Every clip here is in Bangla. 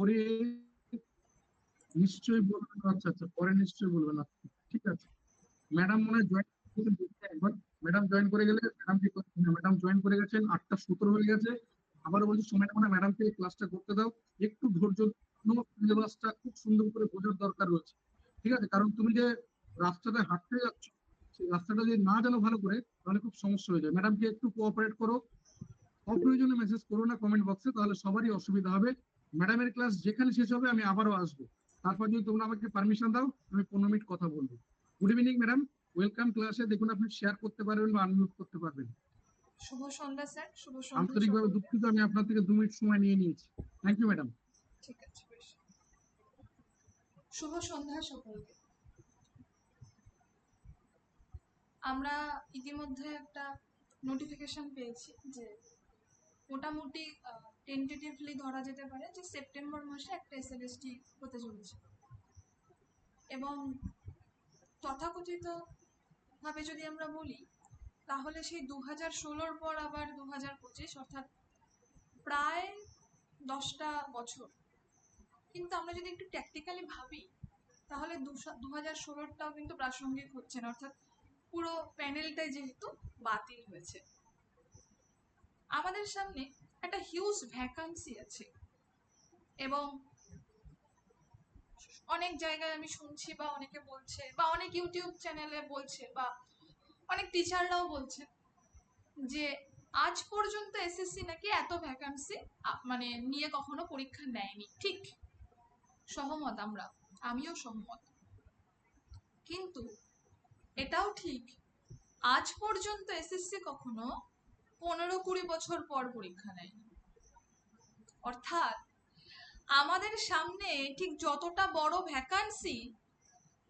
পরে নিশ্চয়ই বলবেন। আচ্ছা আচ্ছা, পরে নিশ্চয়ই বলবেন। আচ্ছা, ঠিক আছে। ম্যাডাম মনে হয় জয়েন একবার। ম্যাডাম জয়েন করে গেলে, ম্যাডাম জয়েন করে গেছেন, 8:17 হয়ে গেছে। আবারও বলছি, সময়টা মানে ম্যাডামকে ক্লাসটা করতে দাও। একটু ধৈর্য, সিলেবাসটা খুব সুন্দর করে বোঝার দরকার রয়েছে। ঠিক আছে, কারণ তুমি যে রাস্তাটা হাঁটতে যাচ্ছ, সেই রাস্তাটা যদি না জানো ভালো করে, তাহলে খুব সমস্যা হয়ে যায়। ম্যাডামকে একটু কোঅপারেট করো, অপ্রয়োজনে মেসেজ করো না কমেন্ট বক্সে, তাহলে সবারই অসুবিধা হবে। ম্যাডামের ক্লাস যেখানে শেষ হবে আমি আবারও আসবো। তারপর যদি তোমরা আমাকে পারমিশন দাও, আমি 15 মিনিট কথা বলবো। গুড ইভিনিং ম্যাডাম, ওয়েলকাম ক্লাসে। দেখুন, আপনি শেয়ার করতে পারবেন বা আনমিউট করতে পারবেন। শুভ সন্ধ্যা স্যার, শুভ সন্ধ্যা আন্তরিকভাবে সকলকে। দুঃখিত, আমি আপনার থেকে 2 মিনিট সময় নিয়ে নিয়েছি। Thank you madam. ঠিক আছে, বেশ। শুভ সন্ধ্যা সকলকে। আমরা ইতিমধ্যে একটা নোটিফিকেশন পেয়েছি যে মোটামুটি টেন্টেটিভলি ধরা যেতে পারে যে সেপ্টেম্বর মাসে একটা এসএলএসটি হতে চলেছে। এবং তথাকথিত ভাবে যদি আমরা বলি, তাহলে সেই 2016-র পর আবার 2025, অর্থাৎ প্রায় 10টা বছর। কিন্তু আমরা যদি একটু ট্যাকটিক্যালি ভাবি, তাহলে 2016টাও কিন্তু প্রাসঙ্গিক হচ্ছে না, অর্থাৎ পুরো প্যানেলটাই যেহেতু বাতিল হয়েছে। আমাদের সামনে একটা হিউজ ভ্যাকান্সি আছে, এবং অনেক জায়গায় আমি শুনছি বা অনেকে বলছে বা অনেক ইউটিউব চ্যানেলে বলছে বা অনেক টিচাররাও বলছে যে আজ পর্যন্ত এসএসসি নাকি এত ভ্যাকান্সি মানে নিয়ে কখনো পরীক্ষা নেয়নি। ঠিক, সহমত আমরা, আমিও সহমত। কিন্তু এটাও ঠিক, আজ পর্যন্ত এসএসসি কখনো 15-20 বছর পর পরীক্ষা নেয়নি। অর্থাৎ আমাদের সামনে ঠিক যতটা বড় ভ্যাকান্সি,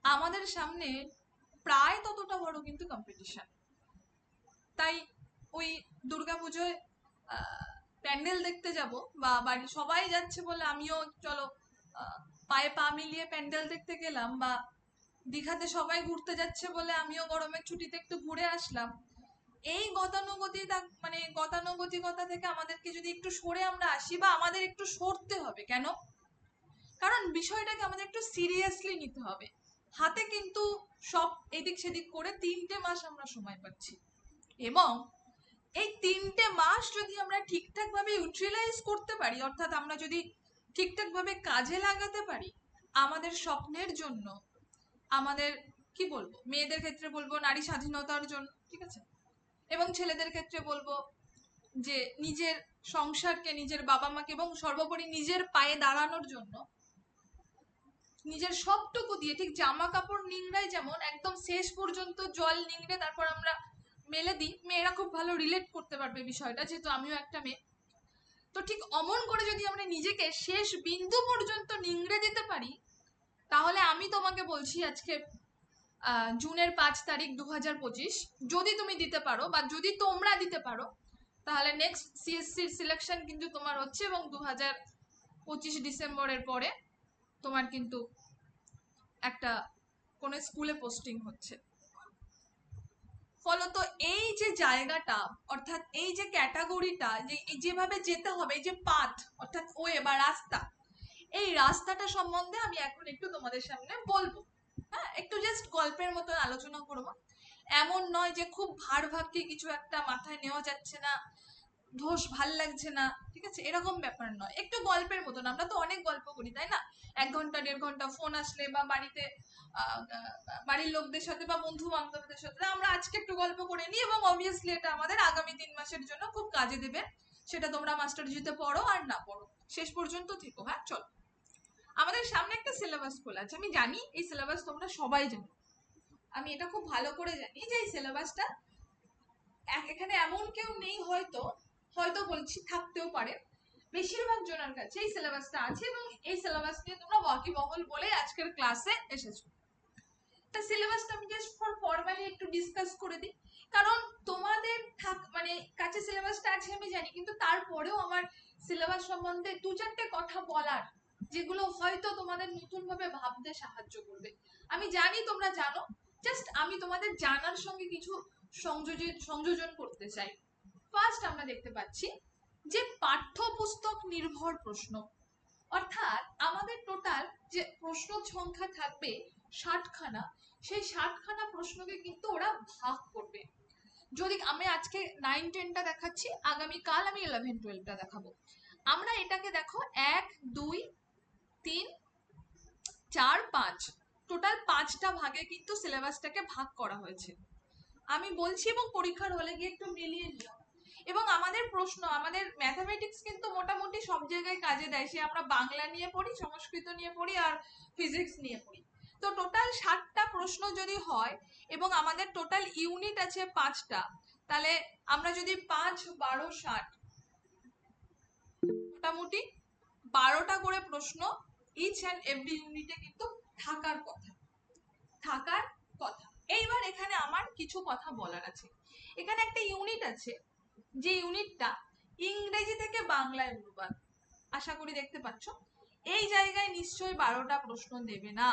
আমাদের সামনে প্রায় ততটা বড় কিন্তু কম্পিটিশন। তাই ওই দুর্গাপুজোয় প্যান্ডেল দেখতে যাব বা বাড়ি সবাই যাচ্ছে বলে আমিও চলো পায়ে পা মিলিয়ে প্যান্ডেল দেখতে গেলাম, বা দীঘাতে সবাই ঘুরতে যাচ্ছে বলে আমিও গরমের ছুটিতে একটু ঘুরে আসলাম। এই গতানুগতিকতা থেকে আমাদেরকে যদি একটু সরে আমরা আসি, বা আমাদের একটু সরতে হবে কেন, কারণ বিষয়টাকে আমাদের একটু সিরিয়াসলি নিতে হবে। হাতে কিন্তু সব এদিক সেদিক করে 3টে মাস আমরা সময় পাচ্ছি, এবং এই 3টে মাস যদি আমরা ঠিকঠাক ভাবে ইউটিলাইজ করতে পারি, অর্থাৎ আমরা যদি ঠিকঠাক ভাবে কাজে লাগাতে পারি আমাদের স্বপ্নের জন্য, আমাদের কি বলবো, মেয়েদের ক্ষেত্রে বলবো নারী স্বাধীনতার জন্য, ঠিক আছে, এবং ছেলেদের ক্ষেত্রে বলবো যে নিজের সংসারকে, নিজের বাবা মাকে এবং সর্বোপরি নিজের পায়ে দাঁড়ানোর জন্য নিজের সবটুকু দিয়ে, ঠিক জামা কাপড় নিংড়াই যেমন একদম শেষ পর্যন্ত জল নিংড়ে তারপর আমরা মেলে দিই, মেয়েরা খুব ভালো রিলেট করতে পারবে বিষয়টা, যেহেতু আমিও একটা মেয়ে। তো ঠিক অমন করে যদি আমরা নিজেকে শেষ বিন্দু পর্যন্ত নিংড়ে দিতে পারি, তাহলে আমি তোমাকে বলছি আজকে জুনের 5 তারিখ 2025, যদি তুমি দিতে পারো বা যদি তোমরা দিতে পারো, তাহলে নেক্সট সিএসসির সিলেকশন কিন্তু তোমার হচ্ছে, এবং 2025 ডিসেম্বরের পরে তোমার কিন্তু একটা কোনো স্কুলে পোস্টিং হচ্ছে। ফলত এই যে জায়গাটা, অর্থাৎ এই যে ক্যাটাগরিটা, যে যেভাবে যেতে হবে, এই যে পাথ অর্থাৎ ওয়ে বা রাস্তা, এই রাস্তাটা সম্বন্ধে আমি এখন একটু তোমাদের সামনে বলবো। হ্যাঁ, একটু জাস্ট গল্পের মতো আলোচনা করবো। এমন নয় যে খুব ভার ভাগকে কিছু একটা মাথায় নেওয়া যাচ্ছে না, ধোস ভাল লাগছে না, ঠিক আছে, এরকম ব্যাপার নয়, একটু গল্পের মতন। আমরা তো অনেক গল্প করি, তাই না? 1 ঘন্টা 1.5 ঘন্টা ফোন আসলে বা বাড়িতে বাড়ির লোকদের সাথে বা বন্ধু বান্ধবদের সাথে আমরা আজকে একটু গল্প করে নিই, এবং অবভিয়াসলি এটা আমাদের আগামী 3 মাসের জন্য খুব কাজে দেবে। সেটা তোমরা মাস্টারজিতে পড়ো আর না পড়ো, শেষ পর্যন্ত থেকো। হ্যাঁ, চলো। আমাদের সামনে একটা সিলেবাস খোলা আছে, আমি জানি এই সিলেবাস তোমরা সবাই জানো, আমি এটা খুব ভালো করে জানি যে এই সিলেবাসটা এখানে এমন কেউ নেই, হয়তো হয়তো বলছি থাকতেও পারে, বেশিরভাগ জনের কাছে এই সিলেবাসটা আছে, এবং এই সিলেবাস নিয়ে তোমরা ওয়াকিবহল বলে আজকের ক্লাসে এসেছো। তা সিলেবাসটা আমি জাস্ট ফর ফরমালি একটু ডিসকাস করে দিই, কারণ তোমাদের মানে কাছে সিলেবাসটা আছে আমি জানি, কিন্তু তারপরেও আমার সিলেবাস সম্বন্ধে 2-4টে কথা বলার, যেগুলো হয়তো তোমাদের নতুন ভাবে ভাবতে সাহায্য করবে। আমি জানি তোমরা জানো, জাস্ট আমি তোমাদের জানার সঙ্গে কিছু সংযোজন করতে চাই। ফার্স্ট আমরা দেখতে পাচ্ছি যে পাঠ্যপুস্তক নির্ভর প্রশ্ন। অর্থাৎ আমাদের টোটাল যে প্রশ্ন সংখ্যা থাকবে 60খানা, সেই 60খানা প্রশ্নকে কিন্তু ওরা ভাগ করবে। যদি আমি আজকে 9-10টা দেখাচ্ছি, আগামীকাল আমি 11-12টা দেখাবো। আমরা এটাকে দেখো 1 2 3 4 5 টোটাল 5টা ভাগে কিন্তু সিলেবাসটাকে ভাগ করা হয়েছে। আমি বলছি এবং পরীক্ষার হলে গিয়ে একটু মিলিয়ে নিও। এবং আমাদের প্রশ্ন, আমাদের ম্যাথামেটিক্স কিন্তু মোটামুটি সব জায়গায় কাজে দেয়, সে আমরা বাংলা নিয়ে পড়ি, সংস্কৃত নিয়ে পড়ি আর ফিজিক্স নিয়ে পড়ি। তো টোটাল 60টা প্রশ্ন যদি হয় এবং আমাদের টোটাল ইউনিট আছে 5টা, তাহলে আমরা যদি 5 12 60 মোটামুটি 12টা করে প্রশ্ন ইচ অ্যান্ড এভরি ইউনিটে কিন্তু থাকার কথা, থাকার কথা। এইবার এখানে আমার কিছু কথা বলার আছে। এখানে একটা ইউনিট আছে, যে ইউনিটটা ইংরেজি থেকে বাংলায় অনুবাদ, আশা করি দেখতে পাচ্ছ। এই জায়গায় নিশ্চয়ই 12টা প্রশ্ন দেবে না,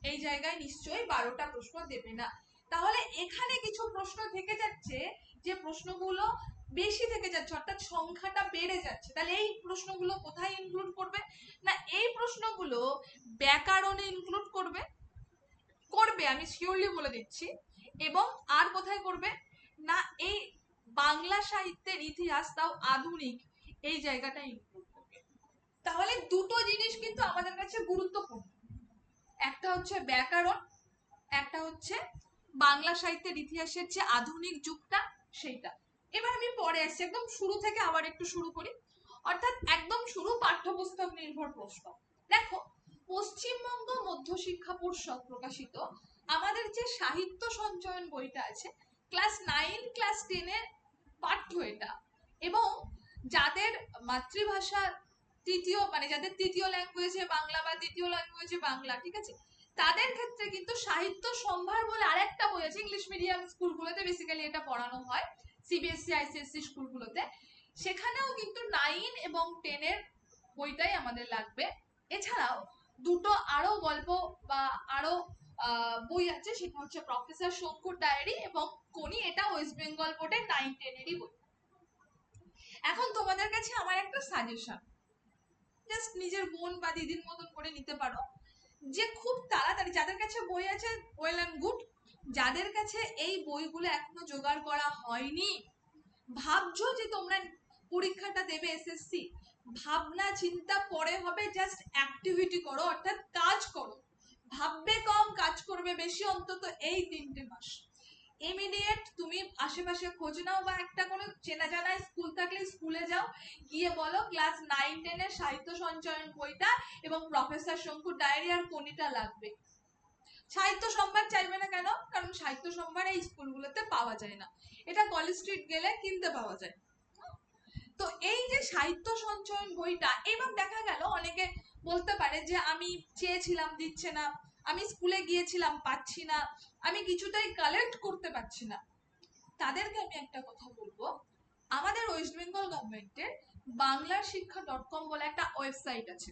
এই জায়গায় নিশ্চয়ই 12টা প্রশ্ন দেবে না। তাহলে এখানে কিছু প্রশ্ন থেকে যাচ্ছে, যে প্রশ্নগুলো বেশি থেকে যাচ্ছে, অর্থাৎ সংখ্যাটা বেড়ে যাচ্ছে। তাহলে এই প্রশ্নগুলো কোথায় ইনক্লুড করবে? না, এই প্রশ্নগুলো ব্যাকরণে ইনক্লুড করবে, করবে আমি শিওরলি বলে দিচ্ছি। এবং আর কোথায় করবে? না, এই বাংলা সাহিত্যের ইতিহাস, তাও আধুনিক, এই জায়গাটা ইনক্লুড করবে। তাহলে দুটো জিনিস কিন্তু আমাদের কাছে গুরুত্বপূর্ণ, একটা হচ্ছে ব্যাকরণ, একটা হচ্ছে বাংলা সাহিত্যের ইতিহাসের যে আধুনিক যুগটা সেইটা। এবার আমি পরে আসছি, একদম শুরু থেকে আবার একটু শুরু করি। অর্থাৎ একদম শুরু, পাঠ্যপুস্তক নির্ভর প্রশ্ন। দেখো, পশ্চিমবঙ্গ মধ্যশিক্ষা পর্ষদ প্রকাশিত আমাদের যে সাহিত্য সঞ্চয়ন বইটা আছে, ক্লাস 9 ক্লাস 10 এর পাঠ্য এটা। এবং যাদের মাতৃভাষা তৃতীয়, মানে যাদের তৃতীয় ল্যাঙ্গুয়েজে বাংলা বা দ্বিতীয় ল্যাঙ্গুয়েজে বাংলা, ঠিক আছে, তাদের ক্ষেত্রে কিন্তু সাহিত্য সম্ভার বলে আরেকটা বই আছে। ইংলিশ মিডিয়াম স্কুলগুলোতে বেসিক্যালি এটা পড়ানো হয়, সিবিএসসি আইসিএসসি স্কুলগুলোতে, সেখানেও কিন্তু 9 এবং 10 এর বইটাই আমাদের লাগবে। এছাড়াও দুটো আরো গল্প বা আরো বই আছে, সেটা হচ্ছে প্রফেসর শঙ্কুর ডায়েরি এবং কোনি, এটা ওয়েস্ট বেঙ্গল বোর্ডের 9-10 এরই বই। এখন তোমাদের কাছে আমার একটা সাজেশন, জাস্ট নিজের বোন বা দিদির মতন করে নিতে পারো, যে খুব তাড়াতাড়ি যাদের কাছে বই আছে ওয়েল অ্যান্ড গুড, যাদের কাছে এই বইগুলো এখনো জোগাড় করা হয়নি, ভাবছো যে তোমরা পরীক্ষাটা দেবে এসএসসি, ভাবনা চিন্তা পরে হবে, জাস্ট অ্যাক্টিভিটি করো, অর্থাৎ কাজ করো। ভাববে কম, কাজ করবে বেশি, অন্তত এই 3টে মাস ইমিডিয়েট তুমি আশেপাশে খোঁজ নাও, বা একটা কোনো চেনা জানা স্কুল থাকলে স্কুলে যাও, গিয়ে বলো ক্লাস 9-10 এর সাহিত্য সঞ্চয়ন বইটা এবং প্রফেসর শঙ্কুর ডায়েরি আর কোনিটা লাগবে। সাহিত্য সম্ভার চাইবে না কেন? কারণ সাহিত্য সম্ভার এই স্কুলগুলোতে পাওয়া যায় না, এটা কলেজ স্ট্রিট গেলে কিনতে পাওয়া যায়। তো এই যে সাহিত্য সঞ্চয়ন বইটা, এবার দেখা গেল অনেকে বলতে পারে যে আমি চেয়েছিলাম দিচ্ছে না, আমি স্কুলে গিয়েছিলাম পাচ্ছি না, আমি কিছুটাই কালেক্ট করতে পারছি না। তাদেরকে আমি একটা কথা বলবো, আমাদের ওয়েস্ট বেঙ্গল গভর্নমেন্টের বাংলার শিক্ষা .com বলে একটা ওয়েবসাইট আছে।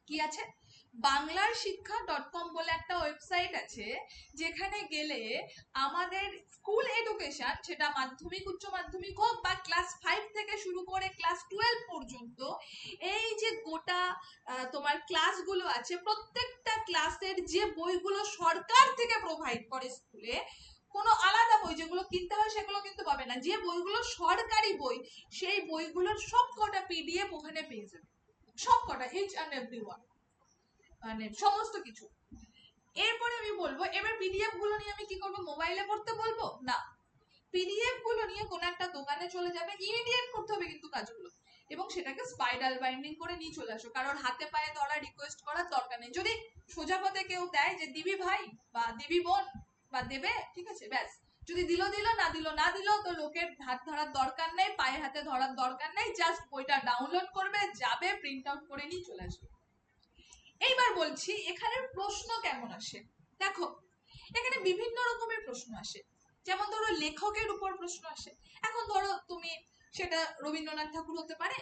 কি আছে? বাংলার শিক্ষা .com বলে একটা ওয়েবসাইট আছে, যেখানে গেলে আমাদের স্কুল এডুকেশন, সেটা মাধ্যমিক উচ্চ মাধ্যমিক হোক বা ক্লাস 5 থেকে শুরু করে ক্লাস 12 পর্যন্ত, এই যে গোটা তোমার ক্লাসগুলো আছে, প্রত্যেকটা ক্লাসের যে বইগুলো সরকার থেকে প্রোভাইড করে স্কুলে, কোনো আলাদা বই যেগুলো কিনতে হয় সেগুলো কিন্তু পাবে না, যে বইগুলো সরকারি বই, সেই বইগুলোর সব কটা পিডিএফ ওখানে পেয়ে যাবে, সব কটা, ইচ অ্যান্ড এভরি ওয়ান, মানে সমস্ত কিছু। এরপরে আমি বলবো, এবার পিডিএফ গুলো নিয়ে আমি কি করবো? মোবাইলে পড়তে বলবো না, পিডিএফ গুলো নিয়ে কোনো একটা দোকানে চলে যাবে, ইমিডিয়েট করতে হবে কিন্তু কাজগুলো, এবং সেটাকে স্পাইরাল বাইন্ডিং করে নিয়ে চলে আসো। কারোর হাতে পায়ে ধরা রিকোয়েস্ট করার দরকার নেই। যদি সোজা পথে কেউ দেয় যে দিবি ভাই বা দিবি বোন বা দেবে, ঠিক আছে, ব্যাস। যদি দিল দিল, না দিল না দিল, তো লোকের হাত ধরার দরকার নেই, পায়ে হাতে ধরার দরকার নেই, জাস্ট বইটা ডাউনলোড করবে, যাবে, প্রিন্ট আউট করে নিয়ে চলে আসবে। এইবার বলছি এখানে প্রশ্ন কেমন আসে। দেখো, এখানে বিভিন্ন রকমের প্রশ্ন আসে। যেমন ধরো লেখকের উপর প্রশ্ন আসে। এখন ধরো তুমি, সেটা রবীন্দ্রনাথ ঠাকুর হতে পারে,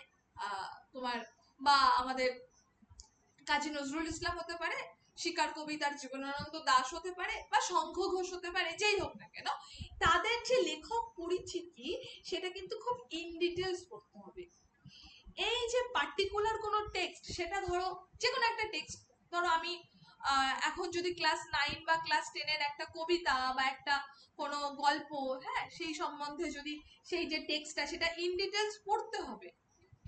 তোমার, বা আমাদের কাজী নজরুল ইসলাম হতে পারে, শিকার কবিতার জীবনানন্দ দাশ হতে পারে, বা শঙ্খ ঘোষ হতে পারে, যেই হোক না কেন, তাদের যে লেখক পরিচিতি সেটা কিন্তু খুব ইন ডিটেলস পড়তে হবে। এই যে পার্টিকুলার কোনো টেক্সট, সেটা ধরো যে কোনো একটা টেক্সট, ধরো আমি এখন যদি ক্লাস 9 বা ক্লাস 10 এর একটা কবিতা বা একটা কোনো গল্প, হ্যাঁ, সেই সম্বন্ধে যদি সেই যে টেক্সটটা সেটা ইন ডিটেলস পড়তে হবে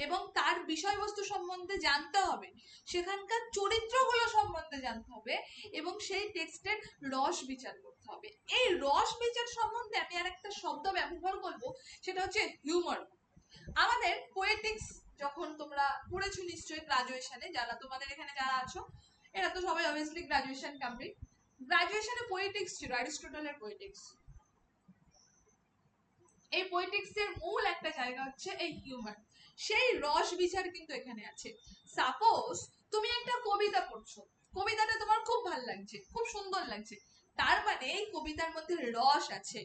এবং তার বিষয়বস্তু সম্বন্ধে জানতে হবে, সেখানকার চরিত্রগুলো সম্বন্ধে জানতে হবে এবং সেই টেক্সটের রস বিচার করতে হবে। এই রস বিচার সম্বন্ধে আমি আর একটা শব্দ ব্যবহার করব, সেটা হচ্ছে হিউমার। আমাদের পোয়েটিক্স যখন তোমরা পড়েছো নিশ্চয়ই গ্রাজুয়েশনে, যারা তোমাদের এখানে যারা আছো এরা তো সবাই অবভিয়াসলি গ্রাজুয়েশন কমপ্লিট। গ্রাজুয়েশনে পোয়েটিক্স ছিল, অ্যারিস্টটলের পোয়েটিক্স। এই পোয়েটিক্স এর মূল একটা জায়গা হচ্ছে এই হিউমার, সেই রস বিচার কিন্তু এখানে আছে। সাপোজ তুমি একটা কবিতা পড়ছো, কবিতাটা তোমার খুব ভালো লাগছে, খুব সুন্দর লাগছে, তার মানে এই কবিতার মধ্যে রস আছে,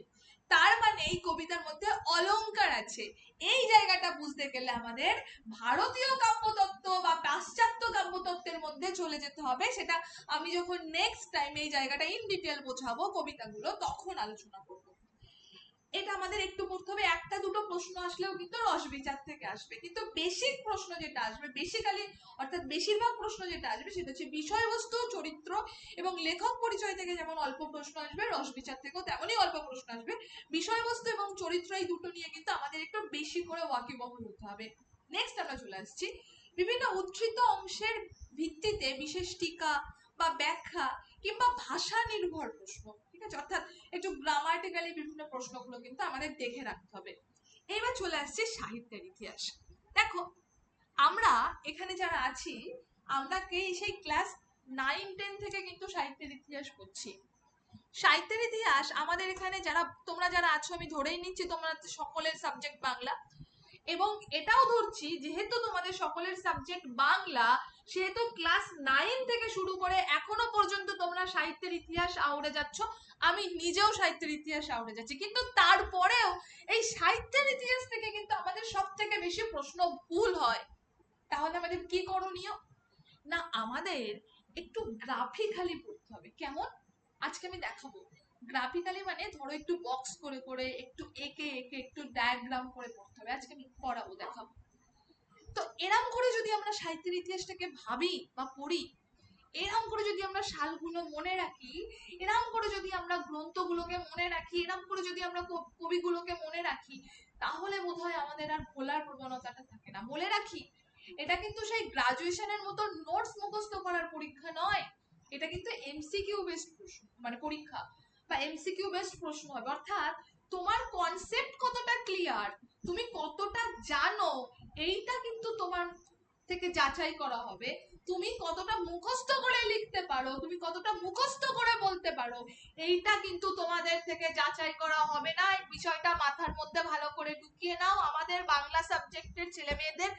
তার মানে এই কবিতার মধ্যে অলংকার আছে। এই জায়গাটা বুঝতে গেলে আমাদের ভারতীয় কাব্যতত্ত্ব বা পাশ্চাত্য কাব্যতত্ত্বের মধ্যে চলে যেতে হবে। সেটা আমি যখন নেক্সট টাইম এই জায়গাটা ইন ডিটেল বোঝাবো কবিতাগুলো, তখন আলোচনা করবো। এটা আমাদের একটু পড়তে হবে। একটা দুটো প্রশ্ন আসলেও কিন্তু রসবিচার থেকে আসবে, কিন্তু বেসিক প্রশ্ন যেটা আসবে, বেসিক্যালি অর্থাৎ বেশিরভাগ প্রশ্ন যেটা আসবে সেটা হচ্ছে বিষয়বস্তু, চরিত্র এবং লেখক পরিচয় থেকে যেমন অল্প প্রশ্ন আসবে, রসবিচার থেকেও তেমনই অল্প প্রশ্ন আসবে। বিষয়বস্তু এবং চরিত্র এই দুটো নিয়ে কিন্তু আমাদের একটু বেশি করে ওয়াকিবহুল হতে হবে। নেক্সট আমরা চলে আসছি বিভিন্ন উদ্ধৃত অংশের ভিত্তিতে বিশেষ টিকা বা ব্যাখ্যা কিংবা ভাষা নির্ভর প্রশ্ন, ঠিক আছে, অর্থাৎ একটু গ্রামাটিক্যালি বিভিন্ন প্রশ্নগুলো কিন্তু আমাদের দেখে রাখতে হবে। এবার চলে আসছে সাহিত্যের ইতিহাস। দেখো, আমরা এখানে যারা আছি, আমরা সেই ক্লাস 9-10 থেকে কিন্তু সাহিত্যের ইতিহাস পড়ছি। সাহিত্যের ইতিহাস আমাদের এখানে যারা তোমরা যারা আছো, আমি ধরেই নিচ্ছি তোমরা সকলের সাবজেক্ট বাংলা, এবং এটাও ধরছি যেহেতু তোমাদের সকলের সাবজেক্ট বাংলা, সেহেতু ক্লাস 9 থেকে শুরু করে এখনো পর্যন্ত তোমরা সাহিত্যের ইতিহাস আওড়ে যাচ্ছ। আমি নিজেও সাহিত্যের ইতিহাস আওড়ে যাচ্ছি, কিন্তু তারপরেও এই সাহিত্যের ইতিহাস থেকে কিন্তু আমাদের সব থেকে বেশি প্রশ্ন ভুল হয়। তাহলে আমাদের কি করণীয়? না, আমাদের একটু গ্রাফিক্যালি পড়তে হবে। কেমন? আজকে আমি দেখাবো। গ্রাফিক্যালি মানে ধরো একটু বক্স করে করে, একটু এঁকে এঁকে, একটু ডায়াগ্রাম করে পড়তে হবে। আজকে আমি পড়াবো, দেখাবো। তো এরম করে যদি আমরা সাহিত্যের ইতিহাসটাকে ভাবি বা পড়ি, এরম করে যদি আমরা সালগুলো মনে রাখি, এরম করে যদি আমরা গ্রন্থগুলোকে মনে রাখি, এরম করে যদি আমরা কবিগুলোকে মনে রাখি, তাহলে বোধহয় আমাদের আর ভোলার প্রবণতাটা থাকে না। বলে রাখি, এটা কিন্তু সেই গ্রাজুয়েশনের মতো নোটস মুখস্থ করার পরীক্ষা নয়, এটা কিন্তু এমসিকিউ বেসড প্রশ্ন, মানে পরীক্ষা বা এমসিকিউ বেসড প্রশ্ন হবে। অর্থাৎ তোমার কনসেপ্ট কতটা ক্লিয়ার, তুমি কতটা জানো, এইটা কিন্তু তোমার থেকে যাচাই করা হবে। তুমি কতটা মুখস্থ করে লিখতে পারো, তুমি কতটা মুখস্থ করে বলতে পারো, এইটা কিন্তু তোমাদের থেকে যাচাই করা হবে না। এই বিষয়টা মাথার মধ্যে ভালো করে ঢুকিয়ে নাও। আমাদের বাংলা সাবজেক্টের ছেলে মেয়েদের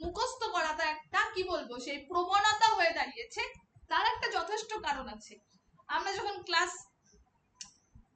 মুখস্থ করাটা একটা কি বলবো, সেই প্রবণতা হয়ে দাঁড়িয়েছে। তার একটা যথেষ্ট কারণ আছে। আমরা যখন ক্লাস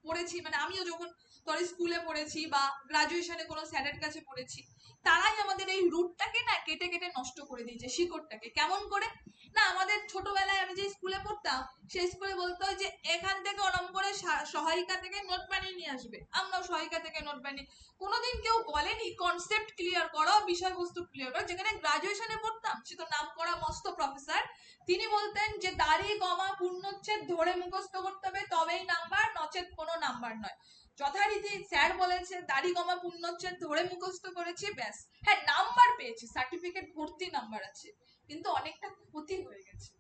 পড়েছি, মানে আমিও যখন তোর স্কুলে পড়েছি বা গ্রাজুয়েশনে কোনো স্যারের কাছে পড়েছি, তারাই আমাদের এই রুটটাকে না কেটে কেটে নষ্ট করে দিয়েছে, শিকড়টাকে। কেমন করে? না, আমাদের ছোটবেলায় আমি যে স্কুলে পড়তাম, সেই স্কুলে বলতো হয় যে এখান থেকে ওরম করে সহায়িকা থেকে নোট বানিয়ে নিয়ে আসবে। আমরাও সহায়িকা থেকে নোট বানিয়ে, কোনোদিন কেউ বলেনি কনসেপ্ট ক্লিয়ার করো, বিষয়বস্তু ক্লিয়ার করো। যেখানে গ্রাজুয়েশনে পড়তাম, সে তো নাম করা মস্ত প্রফেসর, তিনি বলতেন যে দাড়ি কমা পূর্ণচ্ছেদ ধরে মুখস্থ করতে হবে, তবেই নাম্বার, নচেত কোনো নাম্বার নয়। যথারীতি স্যার বলেছে দাড়ি কমা পূর্ণচ্ছেদ ধরে মুখস্থ করেছি, ব্যাস। হ্যাঁ, নাম্বার পেয়েছি, সার্টিফিকেট ভর্তি নাম্বার আছে, কিন্তু অনেকটা ক্ষতি হয়ে গেছে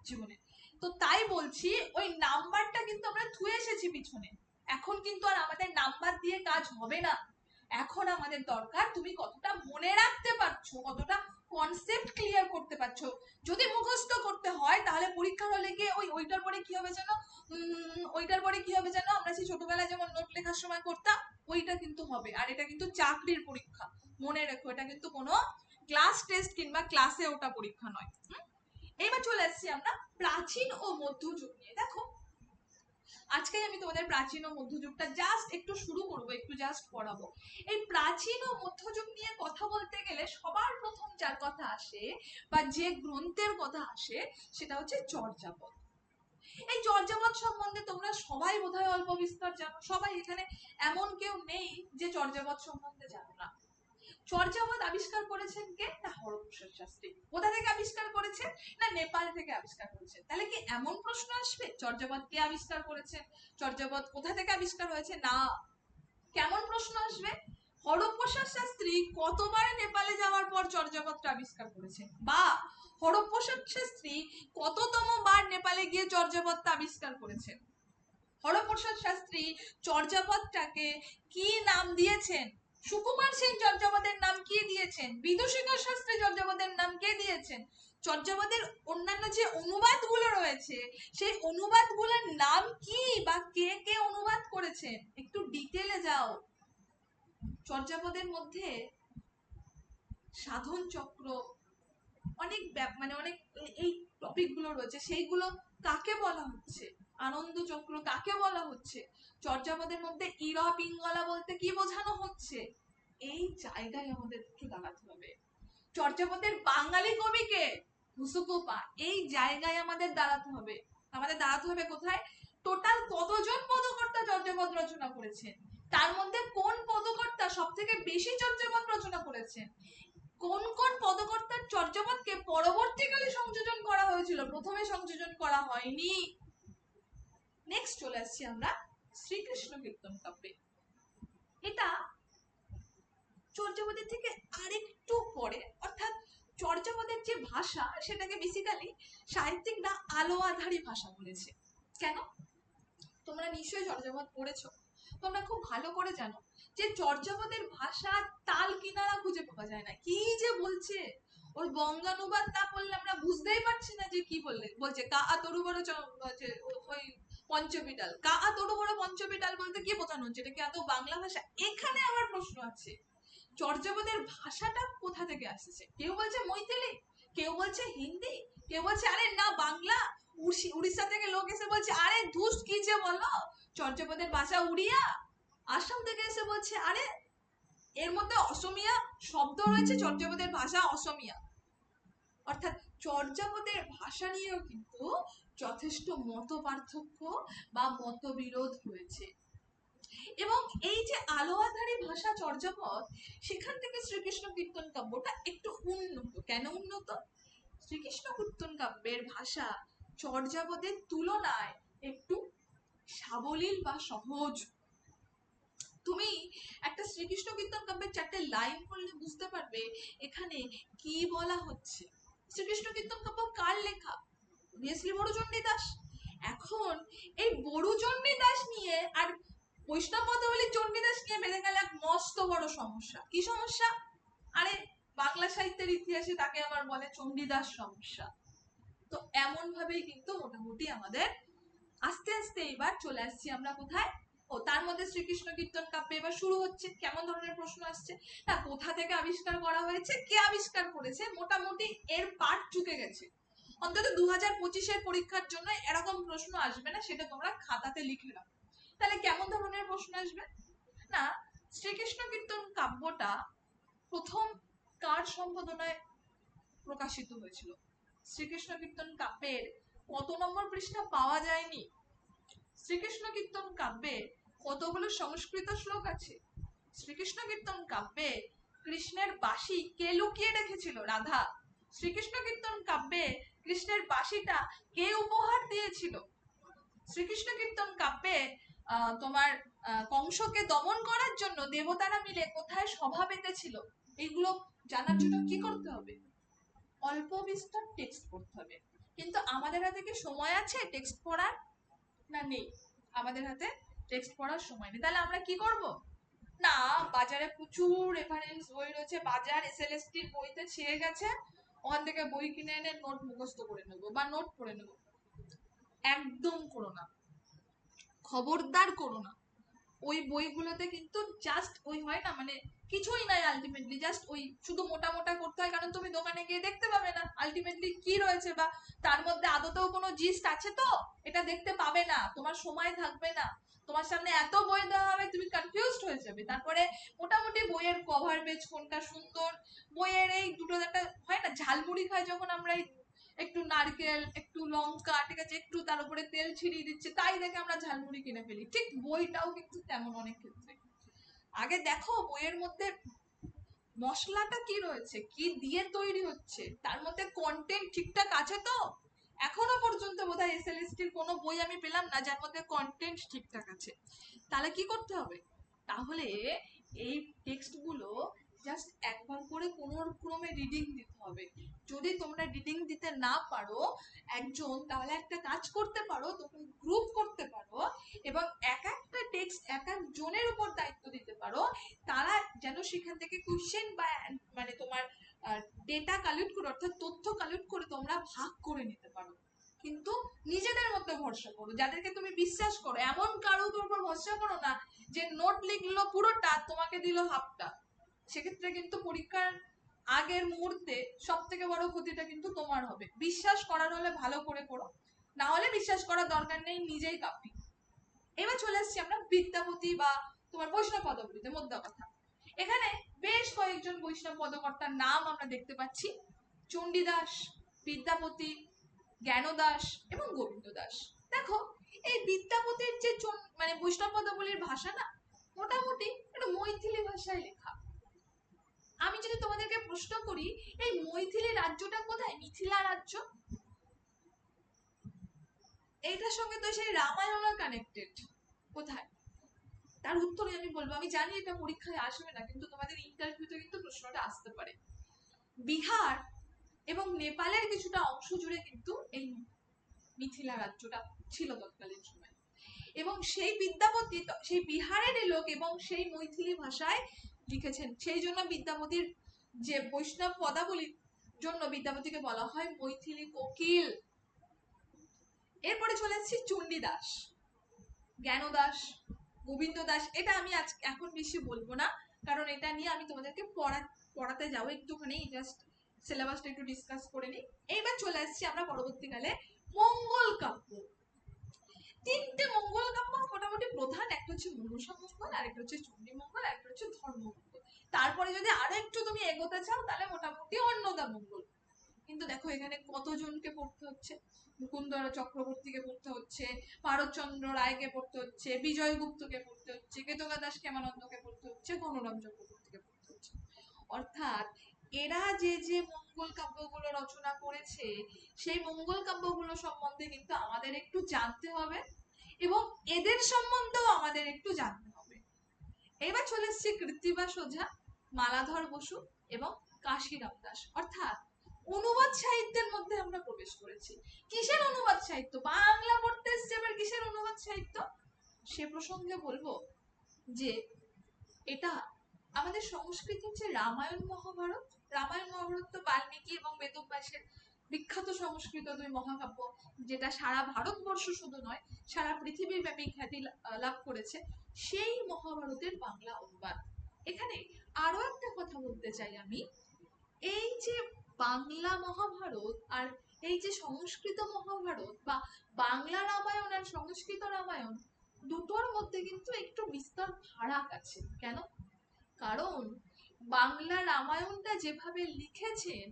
জীবনে। তো তাই বলছি, ওই নাম্বারটা কিন্তু আমরা থুয়ে এসেছি পিছনে। এখন কিন্তু আর আমাদের নাম্বার দিয়ে কাজ হবে না। এখন আমাদের দরকার তুমি কতটা মনে রাখতে পারছো, কতটা কনসেপ্ট ক্লিয়ার করতে পারছো। যদি মুখস্থ করতে হয় তাহলে পরীক্ষার হলে গিয়ে ওইটার পরে কি হবে জানো, ওইটার পরে কি হবে জানো, আমরা সেই ছোটবেলায় যেমন নোট লেখার সময় করতাম, ওইটা কিন্তু হবে। আর এটা কিন্তু চাকরির পরীক্ষা, মনে রেখো, এটা কিন্তু কোনো ক্লাস টেস্ট কিংবা ক্লাসে ওটা পরীক্ষা নয়। এবার চলে আসছি আমরা প্রাচীন ও মধ্যযুগ নিয়ে। দেখো, আজকে আমি তোমাদের প্রাচীন ও মধ্যযুগটা জাস্ট একটু শুরু করব, একটু জাস্ট পড়াবো। এই প্রাচীন ও মধ্যযুগ নিয়ে কথা বলতে গেলে সবার প্রথম যার কথা আসে বা যে গ্রন্থের কথা আসে, সেটা হচ্ছে চর্যাপদ। এই চর্যাপদ সম্বন্ধে তোমরা সবাই বোধহয় অল্প বিস্তর জানো। সবাই এখানে এমন কেউ নেই যে চর্যাপদ সম্বন্ধে জানো না। চর্যাপদ আবিষ্কার করেছেন কে? না হরপ্রসাদ শাস্ত্রী। কোথা থেকে আবিষ্কার করেছেন? না নেপাল থেকে আবিষ্কার করেছেন। তাহলে কি এমন প্রশ্ন আসবে চর্যাপদ কে আবিষ্কার করেছেন, চর্যাপদ কোথা থেকে আবিষ্কার হয়েছে? না। কেমন প্রশ্ন আসবে? হরপ্রসাদ শাস্ত্রী কতবার নেপালে যাওয়ার পর চর্যাপদটা আবিষ্কার করেছেন, বা হরপ্রসাদ শাস্ত্রী কততম বার নেপালে গিয়ে চর্যাপদটা আবিষ্কার করেছেন। হরপ্রসাদ শাস্ত্রী চর্যাপদটাকে কি নাম দিয়েছেন? সুকুমার সেন চর্যাপদের নাম কি দিয়েছেন? বিদুশেখর শাস্ত্রী চর্যাপদের নাম কে দিয়েছেন? চর্যাপদের অন্যান্য যে অনুবাদগুলো রয়েছে সেই অনুবাদগুলোর নাম কি, বা কে কে অনুবাদ করেছেন? একটু ডিটেলে যাও। চর্যাপদের মধ্যে সাধন চক্র, অনেক মানে অনেক এই টপিক গুলো রয়েছে, সেইগুলো কাকে বলা হচ্ছে? আনন্দ চক্র কাকে বলা হচ্ছে? চর্যাপদের মধ্যে ইরা পিঙ্গলা বলতে কি বোঝানো হচ্ছে? এই জায়গায় আমাদের একটু দাঁড়াতে হবে। চর্যাপদের বাঙালি কবিকে হুসুকুপা, এই জায়গায় আমাদের দাঁড়াতে হবে। আমাদের দাঁড়াতে হবে কোথায়? টোটাল কতজন পদকর্তা চর্যাপদ রচনা করেছেন, তার মধ্যে কোন পদকর্তা সব থেকে বেশি চর্যাপদ রচনা করেছেন, কোন কোন পদকর্তার চর্যাপদকে পরবর্তীকালে সংযোজন করা হয়েছিল, প্রথমে সংযোজন করা হয়নি। নেক্সট চলে আসছি আমরা শ্রীকৃষ্ণ কীর্তন কাব্যে। এটা চর্যাপদের থেকে আরেকটু পরে, অর্থাৎ চর্যাপদের যে ভাষা সেটাকে বেসিক্যালি সাহিত্যিকরা আলোয়াধারী ভাষা বলেছে। কেন? তোমরা নিশ্চয়ই চর্যাপদ পড়েছো, তোমরা খুব ভালো করে জানো যে চর্যাপদের ভাষা তাল কিনারা খুঁজে পাওয়া যায় না। কি যে বলছে, ওর বঙ্গানুবাদ না পড়লে আমরা বুঝতেই পারছি না যে কি বলছে। কা আ তরু বড় ওই পঞ্চবিডাল, কা আ তরু বড় পঞ্চবিডাল বলতে কি বোঝানো হচ্ছে? এটা কি এত বাংলা ভাষা? এখানে আমার প্রশ্ন আছে, চর্যাপদের ভাষাটা কোথা থেকে আসছে? কেউ বলছে মৈথিলি, কেউ বলছে হিন্দি, কেউ বলছে আরে না বাংলা। উড়িষ্যা থেকে লোক এসে বলছে আরে ধুস কি যে বলো, চর্যাপদের ভাষা উড়িয়া। আসাম থেকে এসে বলছে আরে এর মধ্যে অসমিয়া শব্দ রয়েছে, চর্যাপদের ভাষা অসমিয়া। অর্থাৎ চর্যাপদের ভাষা নিয়েও কিন্তু যথেষ্ট মত পার্থক্য বা মতবিরোধ রয়েছে। এবং এই যে আলোয়াধারী ভাষা চর্যাপদ, সেখান থেকে শ্রীকৃষ্ণ কীর্তন কাব্যটা একটু উন্নত। কেন উন্নত? শ্রীকৃষ্ণ কীর্তন কাব্যের ভাষা চর্যাপদের তুলনায় একটু সাবলীল বা সহজ। তুমি একটা শ্রীকৃষ্ণ কীর্তন কাব্যের 4টে লাইন পড়লে বুঝতে পারবে এখানে কি বলা হচ্ছে। শ্রীকৃষ্ণ কীর্তন কাব্য কার লেখা? অবভিয়াসলি বড়ুচণ্ডী দাস। এখন এই বড়ুচণ্ডী দাস নিয়ে আর বৈষ্ণব পদাবলী চণ্ডীদাস নিয়ে বেঁধে গেল এক মস্ত বড় সমস্যা। কি সমস্যা? আরে বাংলা সাহিত্যের ইতিহাসে তাকে আবার বলে চণ্ডীদাস সমস্যা। তো এমন ভাবেই কিন্তু মোটামুটি আমাদের আস্তে আস্তে এবার চলে আসছি আমরা কোথায়? ও তার মধ্যে শ্রীকৃষ্ণ কীর্তন কাব্যে এবার শুরু হচ্ছে। কেমন ধরনের প্রশ্ন আসছে? না কোথা থেকে আবিষ্কার করা হয়েছে, কে আবিষ্কার করেছে, মোটামুটি এর পাঠ চুকে গেছে। অন্তত 2025-এর পরীক্ষার জন্য এরকম প্রশ্ন আসবে না, সেটা তোমরা খাতাতে লিখে রাখো। তাহলে কেমন ধরনের প্রশ্ন আসবে? না শ্রীকৃষ্ণ কীর্তন কাব্যটা প্রথম কার সম্পাদনায় প্রকাশিত হয়েছিল? শ্রীকৃষ্ণ কীর্তন কাব্যের কত নম্বর পৃষ্ঠা পাওয়া যায়নি? শ্রীকৃষ্ণ কীর্তন কাব্যে কতগুলো সংস্কৃত শ্লোক আছে? শ্রীকৃষ্ণ কীর্তন কাব্যে কৃষ্ণের বাঁশি কে লুকিয়ে রেখেছিল? রাধা। শ্রীকৃষ্ণ কীর্তন কাব্যে কৃষ্ণের বাঁশিটা কে উপহার দিয়েছিল? শ্রীকৃষ্ণ কীর্তন কাব্যে তোমার কংসকে দমন করার জন্য দেবতারা মিলে কোথায় সভা পেতেছিল? এইগুলো জানার জন্য কি করতে হবে? অল্প বিস্তর টেক্সট পড়তে হবে। কিন্তু আমাদের হাতে কি সময় আছে টেক্সট পড়ার? না নেই, আমাদের হাতে টেক্সট পড়ার সময় নেই। তাহলে আমরা কি করব? না বাজারে প্রচুর রেফারেন্স বই রয়েছে, বাজার এসএলএসটি বইতে ছেয়ে গেছে, ওখান থেকে বই কিনে এনে নোট মুখস্থ করে নেব বা নোট পড়ে নেব। একদম করো না, খবরদার করো না। ওই বইগুলোতে কিন্তু জাস্ট ওই হয় না, মানে কিছুই নাই আলটিমেটলি, জাস্ট ওই শুধু মোটা মোটা করতে হয়, কারণ তুমি দোকানে গিয়ে দেখতে পাবে না আলটিমেটলি কি রয়েছে, বা তার মধ্যে আদতেও কোনো জিস্ট আছে তো এটা দেখতে পাবে না, তোমার সময় থাকবে না, তোমার সামনে এত বই দেওয়া হবে তুমি কনফিউজড হয়ে যাবে। তারপরে মোটামুটি বইয়ের কভার পেজ কোনটা সুন্দর, বইয়ের এই দুটো একটা হয় না ঝালমুড়ি খাই যখন আমরা, একটু নারকেল একটু লঙ্কা ঠিক আছে একটু তার উপরে তেল ছিটিয়ে দিচ্ছে, তাই দেখে আমরা ঝালমুড়ি কিনে ফেলি। ঠিক বইটাও কিন্তু তেমন অনেক ক্ষেত্রে। আগে দেখো বইয়ের মধ্যে মশলাটা কি রয়েছে, কি দিয়ে তৈরি হচ্ছে, তার মধ্যে কন্টেন্ট ঠিকঠাক আছে তো? এখনো পর্যন্ত বোধহয় এসএলএসটির কোনো বই আমি পেলাম না যার মধ্যে কন্টেন্ট ঠিকঠাক আছে। তাহলে কি করতে হবে? তাহলে এই টেক্সটগুলো জাস্ট একবার করে কোনো ক্রমে রিডিং দিতে হবে। যদি তোমরা রিডিং দিতে না পারো একজন, তাহলে একটা কাজ করতে পারো, তখন গ্রুপ করতে পারো এবং এক একটা টেক্সট এক একজনের উপর দায়িত্ব দিতে পারো। তারা যেন সেখান থেকে কোশ্চেন বা মানে তোমার ডেটা কালেক্ট করে, অর্থাৎ তথ্য কালেক্ট করে তোমরা ভাগ করে নিতে পারো। কিন্তু নিজেদের মধ্যে ভরসা করো, যাদেরকে তুমি বিশ্বাস করো। এমন কারোর উপর ভরসা করো না যে নোট লিখলো পুরোটা, তোমাকে দিল হাফটা। সেক্ষেত্রে কিন্তু পরীক্ষার আগের মুহূর্তে সব থেকে বড় ক্ষতিটা কিন্তু তোমার হবে। বিশ্বাস করার হলে ভালো করে করো, না হলে বিশ্বাস করার দরকার নেই, নিজেই কাঁপি। এবার চলে আসছি আমরা বিদ্যাপতি বা তোমার বৈষ্ণব পদগুলিতে। মোদ্দা কথা, এখানে বেশ কয়েকজন বৈষ্ণব পদকর্তার নাম আমরা দেখতে পাচ্ছি: চণ্ডীদাস, বিদ্যাপতি, জ্ঞানদাস এবং গোবিন্দ দাস। দেখো, এই বিদ্যাপতির যে মানে বৈষ্ণব পদাবলীর ভাষা না, মোটামুটি একটা মৈথিলি ভাষায় লেখা। আমি যদি তোমাদেরকে প্রশ্ন করি, এই মৈথিলি রাজ্যটা কোথায়? মিথিলা রাজ্য। এইটার সঙ্গে তো সেই রামায়ণ কানেক্টেড। কোথায়? তার উত্তরে আমি বলবো, আমি জানি এটা পরীক্ষায় আসবে না, কিন্তু তোমাদের ইন্টারভিউতে কিন্তু প্রশ্নটা আসতে পারে। বিহার এবং নেপালের কিছুটা অংশ জুড়ে কিন্তু এই মিথিলা রাজ্যটা ছিল তৎকালীন সময়। এবং সেই বিদ্যাপতি সেই বিহারের লোক এবং সেই মৈথিলি ভাষায় লিখেছেন। সেই জন্য বিদ্যাপতির যে বৈষ্ণব পদাবলীর জন্য বিদ্যাপতিকে বলা হয় মৈথিলি কোকিল। এরপরে চলে আসছি চণ্ডীদাস, জ্ঞানদাস, গোবিন্দ দাস। এটা আমি আজ এখন বেশি বলবো না, কারণ এটা নিয়ে আমি তোমাদেরকে পড়াতে যাবো একটুখানি, জাস্ট সিলেবাসটা একটু ডিসকাস করে নিই। এইবার চলে আসছি আমরা পরবর্তীকালে মঙ্গল কাব্য। তিনটে মঙ্গল কাব্য মোটামুটি প্রধান, একটা হচ্ছে মনসা মঙ্গল, আরেকটা হচ্ছে চণ্ডী মঙ্গল, আরেকটা হচ্ছে ধর্ম মঙ্গল। তারপরে যদি আরো একটু তুমি এগোতে চাও তাহলে মোটামুটি অন্নদা মঙ্গল। কিন্তু দেখো এখানে কতজনকে পড়তে হচ্ছে: মুকুন্দর চক্রবর্তীকে পড়তে হচ্ছে, ভারতচন্দ্র রায়কে পড়তে হচ্ছে, বিজয়গুপ্তকে পড়তে হচ্ছে, কেতকা দাস ক্ষেমানন্দকে পড়তে হচ্ছে, গণরাম চক্রবর্তীকে পড়তে হচ্ছে। অর্থাৎ এরা যে যে মঙ্গল কাব্যগুলো রচনা করেছে, সেই মঙ্গল কাব্যগুলো সম্বন্ধে কিন্তু আমাদের একটু জানতে হবে এবং এদের সম্বন্ধেও আমাদের একটু জানতে হবে। এবার চলে এসেছি কৃত্তিবাস ওঝা, মালাধর বসু এবং কাশিরাম দাস। অর্থাৎ অনুবাদ সাহিত্যের মধ্যে আমরা প্রবেশ করেছি। কিসের অনুবাদ সাহিত্য? বাংলা পড়তে এসছে, এবার কিসের অনুবাদ সাহিত্য সে প্রসঙ্গে বলবো যে এটা আমাদের সংস্কৃতির যে রামায়ণ মহাভারত, রামায়ণ মহাভারত তো বাল্মীকি এবং বেদব্যাসের বিখ্যাত সংস্কৃত দুই মহাকাব্য, যেটা সারা ভারতবর্ষ শুধু নয় সারা পৃথিবীর ব্যাপী খ্যাতি লাভ করেছে, সেই মহাভারতের বাংলা অনুবাদ। এখানে আরো একটা কথা বলতে চাই আমি, এই যে বাংলা মহাভারত আর এই যে সংস্কৃত মহাভারত বা বাংলা রামায়ণ আর সংস্কৃত রামায়ণ, দুটোর মধ্যে কিন্তু একটু বিস্তর ফারাক আছে। কেন? কারণ বাংলা রামায়ণটা যেভাবে লিখেছেন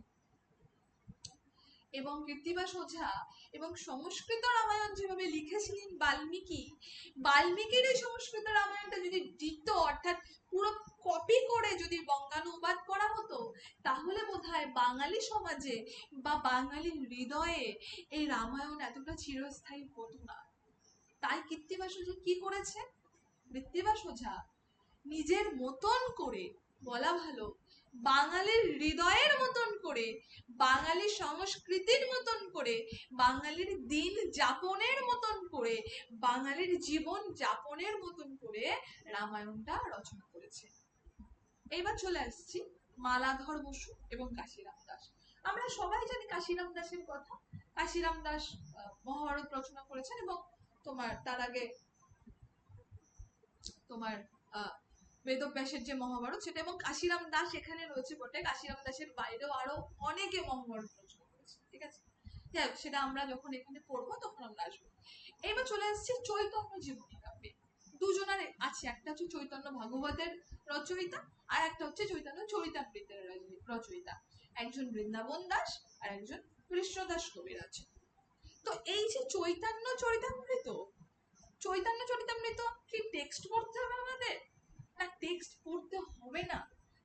এবং কৃত্তিবাস ওঝা, এবং সংস্কৃত রামায়ণ যেভাবে লিখেছিলেন বাল্মীকি, বাল্মীকির এই সংস্কৃত রামায়ণটা যদি দিত, অর্থাৎ পুরো কপি করে যদি বঙ্গানুবাদ করা হতো, তাহলে বোধহয় বাঙালি সমাজে বা বাঙালির হৃদয়ে এই রামায়ণ এতটা চিরস্থায়ী হতো না। তাই কৃত্তিবাস ওঝা কি করেছে? কৃত্তিবাস ওঝা নিজের মতন করে, বলা ভালো বাঙালির হৃদয়ের মতন করে, বাঙালি সংস্কৃতির মতন করে, বাঙালির দিন যাপনের মতন করে, বাঙালির জীবন যাপনের মতন করে রামায়ণটা রচনা করেছে। এইবার চলে আসছি মালাধর বসু এবং কাশিরাম দাস। আমরা সবাই জানি কাশিরাম দাসের কথা। কাশিরাম দাস মহাভারত রচনা করেছেন এবং তোমার তার আগে তোমার বেদব্যাসের যে মহাভারত সেটা, এবং কাশিরাম দাস এখানে রয়েছে বটে, কাশিরাম দাসের বাইরেও আরো অনেকে মহাভারত রচনা করেছে। ঠিক আছে, যাই হোক, সেটা আমরা যখন এখানে পড়বো তখন আমরা আসবো। এবার চলে আসছি চৈতন্য জীবনী কাব্যে। দুজনের আছে, একটা হচ্ছে চৈতন্য ভাগবতের রচয়িতা আর একটা হচ্ছে চৈতন্য চরিতামৃতের রচয়িতা। একজন বৃন্দাবন দাস আর একজন কৃষ্ণদাস কবিরাজ। তো এই যে চৈতন্য চরিতামৃত, চৈতন্য চরিতামৃত কি টেক্সট পড়তে হবে আমাদের? না, টেক্সট পড়তে হবে না।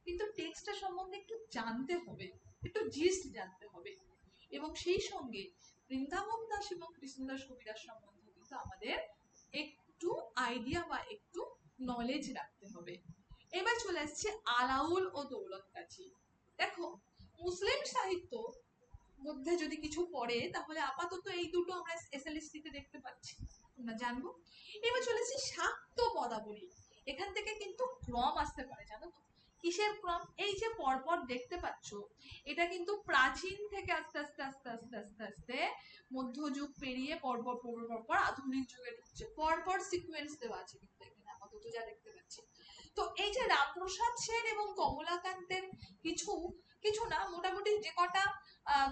কিন্তু টেক্সটটা সম্বন্ধে একটু জানতে হবে, একটু জিস্ট জানতে হবে, এবং সেই সঙ্গে বৃন্দাবন দাস এবং কৃষ্ণদাস কবিরাজ সম্বন্ধে কিন্তু আমাদের একটু আইডিয়া বা একটু নলেজ রাখতে হবে। এবার চলে আসছে আলাউল ও দৌলত কাজী। দেখো, মুসলিম সাহিত্য মধ্যে যদি কিছু পড়ে তাহলে আপাতত এই দুটো আমরা এসএলএসটি তে দেখতে পাচ্ছি, আমরা জানবো। এবার চলেছে শাক্ত পদাবলী। এখান থেকে কিন্তু ক্রম আসতে পারে, জানো তো? কিসের ক্রম? এই যে পরপর দেখতে পাচ্ছ, এটা কিন্তু প্রাচীন থেকে আস্তে আস্তে আস্তে আস্তে আস্তে আস্তে মধ্যযুগ পেরিয়ে পরপর পরপর পরপর আধুনিক যুগে ঢুকছে, পরপর সিকোয়েন্স দেওয়া আছে কিন্তু এখানে আপাতত যা দেখতে পাচ্ছি। তো এই যে রামপ্রসাদ সেন এবং কমলাকান্তের কিছু কিছু না, মোটামুটি যে কটা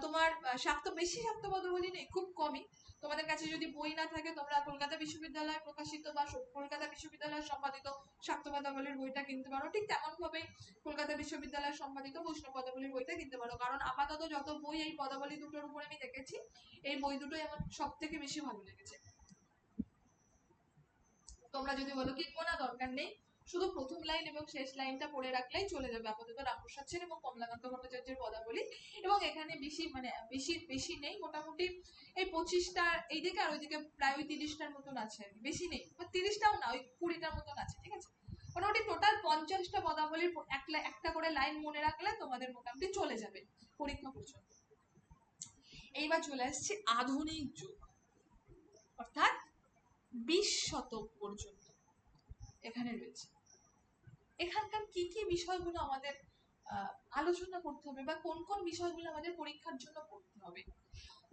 তোমার শাক্ত, বেশি শাক্ত পদাবলী নেই, খুব কমই। তোমাদের কাছে যদি বই না থাকে, তোমরা কলকাতা বিশ্ববিদ্যালয় প্রকাশিত বা কলকাতা বিশ্ববিদ্যালয় সম্পাদিত শাক্ত পদাবলীর বইটা কিনতে পারো। ঠিক তেমন ভাবে কলকাতা বিশ্ববিদ্যালয় সম্পাদিত বৈষ্ণব পদাবলীর বইটা কিনতে পারো, কারণ আপাতত যত বই এই পদাবলী দুটোর উপরে আমি দেখেছি, এই বই দুটোই আমার সব থেকে বেশি ভালো লেগেছে। তোমরা যদি বলো কিনবো না, দরকার নেই, শুধু প্রথম লাইন এবং শেষ লাইনটা পড়ে রাখলেই চলে যাবে। আপাতত রামপ্রসাদ সেন এবং কমলাকান্ত ভট্টাচার্যের পদাবলী, এবং এখানে বেশি মানে বেশি বেশি নেই, মোটামুটি এই 25টা এইদিকে আর ওইদিকে প্রায় ওই 30টার মতন আছে, বেশি নেই, 30টাও না, ওই 20টার মতন আছে, ঠিক আছে? মোটামুটি টোটাল 50টা পদাবলীর একটা করে লাইন মনে রাখলে তোমাদের মোটামুটি চলে যাবে পরীক্ষা পর্যন্ত। এইবার চলে আসছে আধুনিক যুগ, অর্থাৎ 20 শতক পর্যন্ত এখানে রয়েছে। এখানকার কি কি বিষয়গুলো আমাদের আলোচনা করতে হবে, বা কোন কোন বিষয়গুলো আমাদের পরীক্ষার জন্য পড়তে হবে?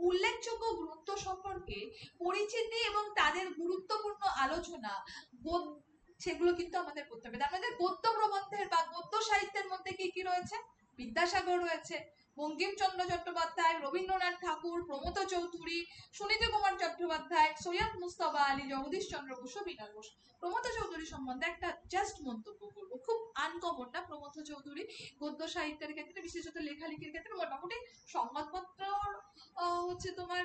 উল্লেখযোগ্য গ্রন্থ সম্পর্কে পরিচিতি এবং তাদের গুরুত্বপূর্ণ আলোচনা সেগুলো কিন্তু আমাদের করতে হবে। আমাদের গদ্য প্রবন্ধের বা গদ্য সাহিত্যের মধ্যে কি কি রয়েছে? বিদ্যাসাগর রয়েছে, বঙ্কিমচন্দ্র চট্টোপাধ্যায়, রবীন্দ্রনাথ ঠাকুর, প্রমথ চৌধুরী, সুনীতি কুমার চট্টোপাধ্যায়, সৈয়দ মুস্তফা আলী, জগদীশ চন্দ্র বসু, বিনয় ঘোষ। প্রমথ চৌধুরী সম্বন্ধে একটা জাস্ট মন্তব্য করবো, খুব আনকমন না প্রমথ চৌধুরী গদ্য সাহিত্যের ক্ষেত্রে, বিশেষত লেখালেখির ক্ষেত্রে। মোটামুটি সংবাদপত্র হচ্ছে তোমার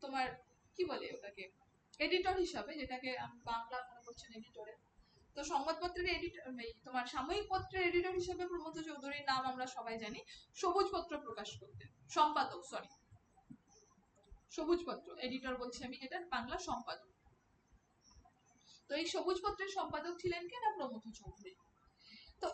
তোমার কি বলে ওটাকে, এডিটর হিসাবে, যেটাকে বাংলা মনে করছেন এডিটরে, তো সংবাদপত্রের এডিটর, তোমার সাময়িক পত্রের এডিটর হিসেবে প্রমথ চৌধুরীর নাম আমরা সবাই জানি। সবুজ পত্র প্রকাশ করতেন, সম্পাদক, সরি সবুজ পত্র, এডিটর বলছি আমি, যেটা বাংলা সম্পাদক। তো এই সবুজ পত্রের সম্পাদক ছিলেন কে না, প্রমথ চৌধুরী। তো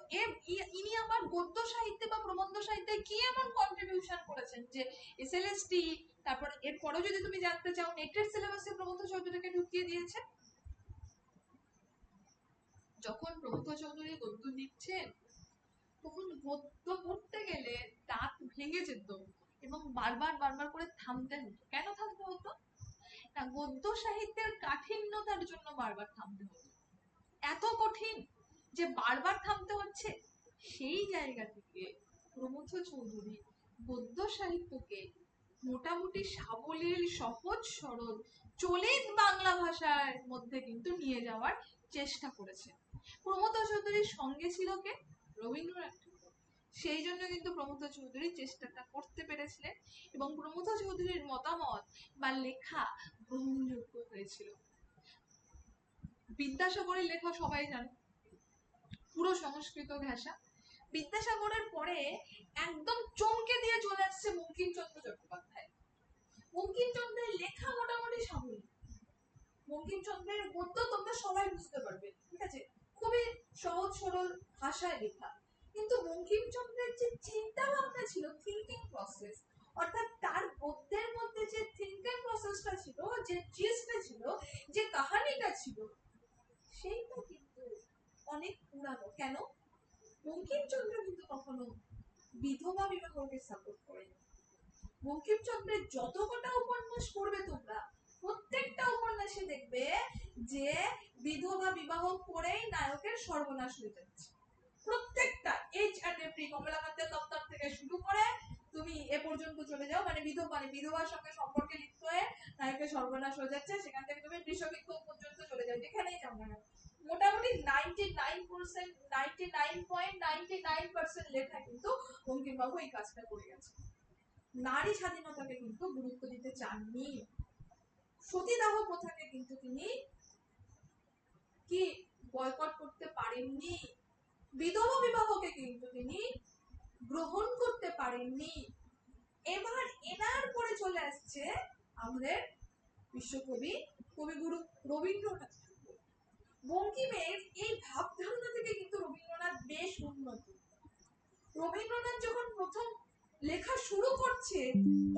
ইনি আমার গদ্য সাহিত্যে বা প্রবন্ধ সাহিত্যে কি এমন কন্ট্রিবিউশন করেছেন যে এসএলএসটি, তারপর এরপরেও যদি তুমি জানতে চাও, নেটের সিলেবাসে প্রমথ চৌধুরীকে ঢুকিয়ে দিয়েছে। যখন প্রমথ চৌধুরী গদ্য লিখছেন, তখন গদ্য পড়তে গেলে দাঁত ভেঙে যেত এবং বারবার বারবার করে থামতে হতো। কেন থামতে হতো না, গদ্য সাহিত্যের কাঠিন্যতার জন্য বারবার থামতে হতো। এত কঠিন যে বারবার থামতে হচ্ছে। সেই জায়গা থেকে প্রমথ চৌধুরী গদ্য সাহিত্যকে মোটামুটি সাবলীল, সহজ সরল, চলিত বাংলা ভাষার মধ্যে কিন্তু নিয়ে যাওয়ার চেষ্টা করেছে। প্রমথ চৌধুরীর সঙ্গে ছিল কে? রবীন্দ্রনাথ। সেই জন্য কিন্তু প্রমথ চৌধুরী চেষ্টাটা করতে পেরেছিলেন, এবং প্রমথ চৌধুরীর মতামত বা লেখা গ্রহণযোগ্য হয়েছিল। বিদ্যাসাগরের লেখা সবাই জানো, পুরো সংস্কৃত ভাষা। বিদ্যাসাগরের পরে একদম চমকে দিয়ে চলে আসছে বঙ্কিমচন্দ্র চট্টোপাধ্যায়। বঙ্কিমচন্দ্রের লেখা মোটামুটি সাবলীল, বঙ্কিমচন্দ্রের গদ্য তোমরা সবাই বুঝতে পারবে, ঠিক আছে, খুবই সহজ সরল ভাষায় লেখা। কিন্তু বঙ্কিমচন্দ্রের যে চিন্তা ভাবনা ছিল, থিঙ্কিং প্রসেস, অর্থাৎ তার গদ্যের মধ্যে যে থিঙ্কিং প্রসেসটা ছিল, যে জিনিসটা ছিল, যে কাহিনীটা ছিল, সেইটা কিন্তু অনেক পুরানো। কেন? বঙ্কিমচন্দ্র কিন্তু কখনো বিধবা বিবাহকে সাপোর্ট করেনি। বঙ্কিমচন্দ্রের যত কটা উপন্যাস পড়বে তোমরা, প্রত্যেকটা উপন্যাসে দেখবে যে বিধবা বিবাহ করেই নায়কের সর্বনাশ হয়ে যাচ্ছে। প্রত্যেকটা, এইচ এন্ড এভরি, কমলাকান্তের দপ্তর থেকে শুরু করে তুমি এ পর্যন্ত চলে যাও, মানে বিধবার সঙ্গে সম্পর্কে লিপ্ত হয়ে নায়কের সর্বনাশ হয়ে যাচ্ছে, সেখান থেকে তুমি বৃষবিক্ষোভ পর্যন্ত চলে যাও, যেখানেই যাও না, মোটামুটি 99.99% লেখা কিন্তু বঙ্কিমবাবু এই কাজটা করে গেছে। নারী স্বাধীনতাকে কিন্তু গুরুত্ব দিতে চাননি, সতীদাহ প্রথাকে কিন্তু তিনি কি বয়কট করতে পারেননি, বিধবা বিবাহকে কিন্তু তিনি গ্রহণ করতে পারেননি। এবার এনার পরে চলে আসছে আমাদের বিশ্বকবি কবিগুরু রবীন্দ্রনাথ ঠাকুর। বঙ্কিমের এই ভাবধারণা থেকে কিন্তু রবীন্দ্রনাথ বেশ উন্নত। রবীন্দ্রনাথ যখন প্রথম লেখা শুরু করছে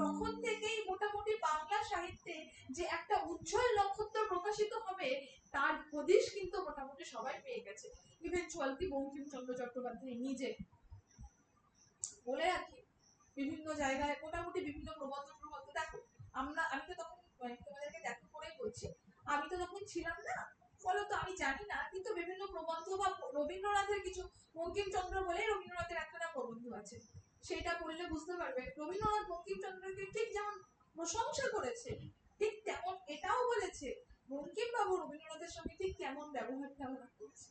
তখন থেকেই মোটামুটি বাংলা সাহিত্যে যে একটা উজ্জ্বল নক্ষত্র প্রকাশিত হবে তার হদিশ কিন্তু মোটামুটি সবাই পেয়ে গেছে। ইভেনচুয়াল কি বঙ্কিমচন্দ্র চট্টোপাধ্যায় নিজে। বলে রাখি বিভিন্ন জায়গায় মোটামুটি বিভিন্ন প্রবন্ধ প্রবন্ধ দেখো, আমি তো তখন তোমাদেরকে দেখা করেই বলছি, আমি তো তখন ছিলাম না, ফলত আমি জানি না, কিন্তু বিভিন্ন প্রবন্ধ বা রবীন্দ্রনাথের কিছু, বঙ্কিমচন্দ্র বলে রবীন্দ্রনাথের একটা প্রবন্ধ আছে, সেটা পড়লে বুঝতে পারবে রবীন্দ্রনাথ বঙ্কিমচন্দ্রকে ঠিক যেমন প্রশংসা করেছে ঠিক তেমন এটাও বলেছে বঙ্কিমবাবু রবীন্দ্রনাথের সঙ্গে ঠিক কেমন ব্যবহার ট্যাবহার করেছে।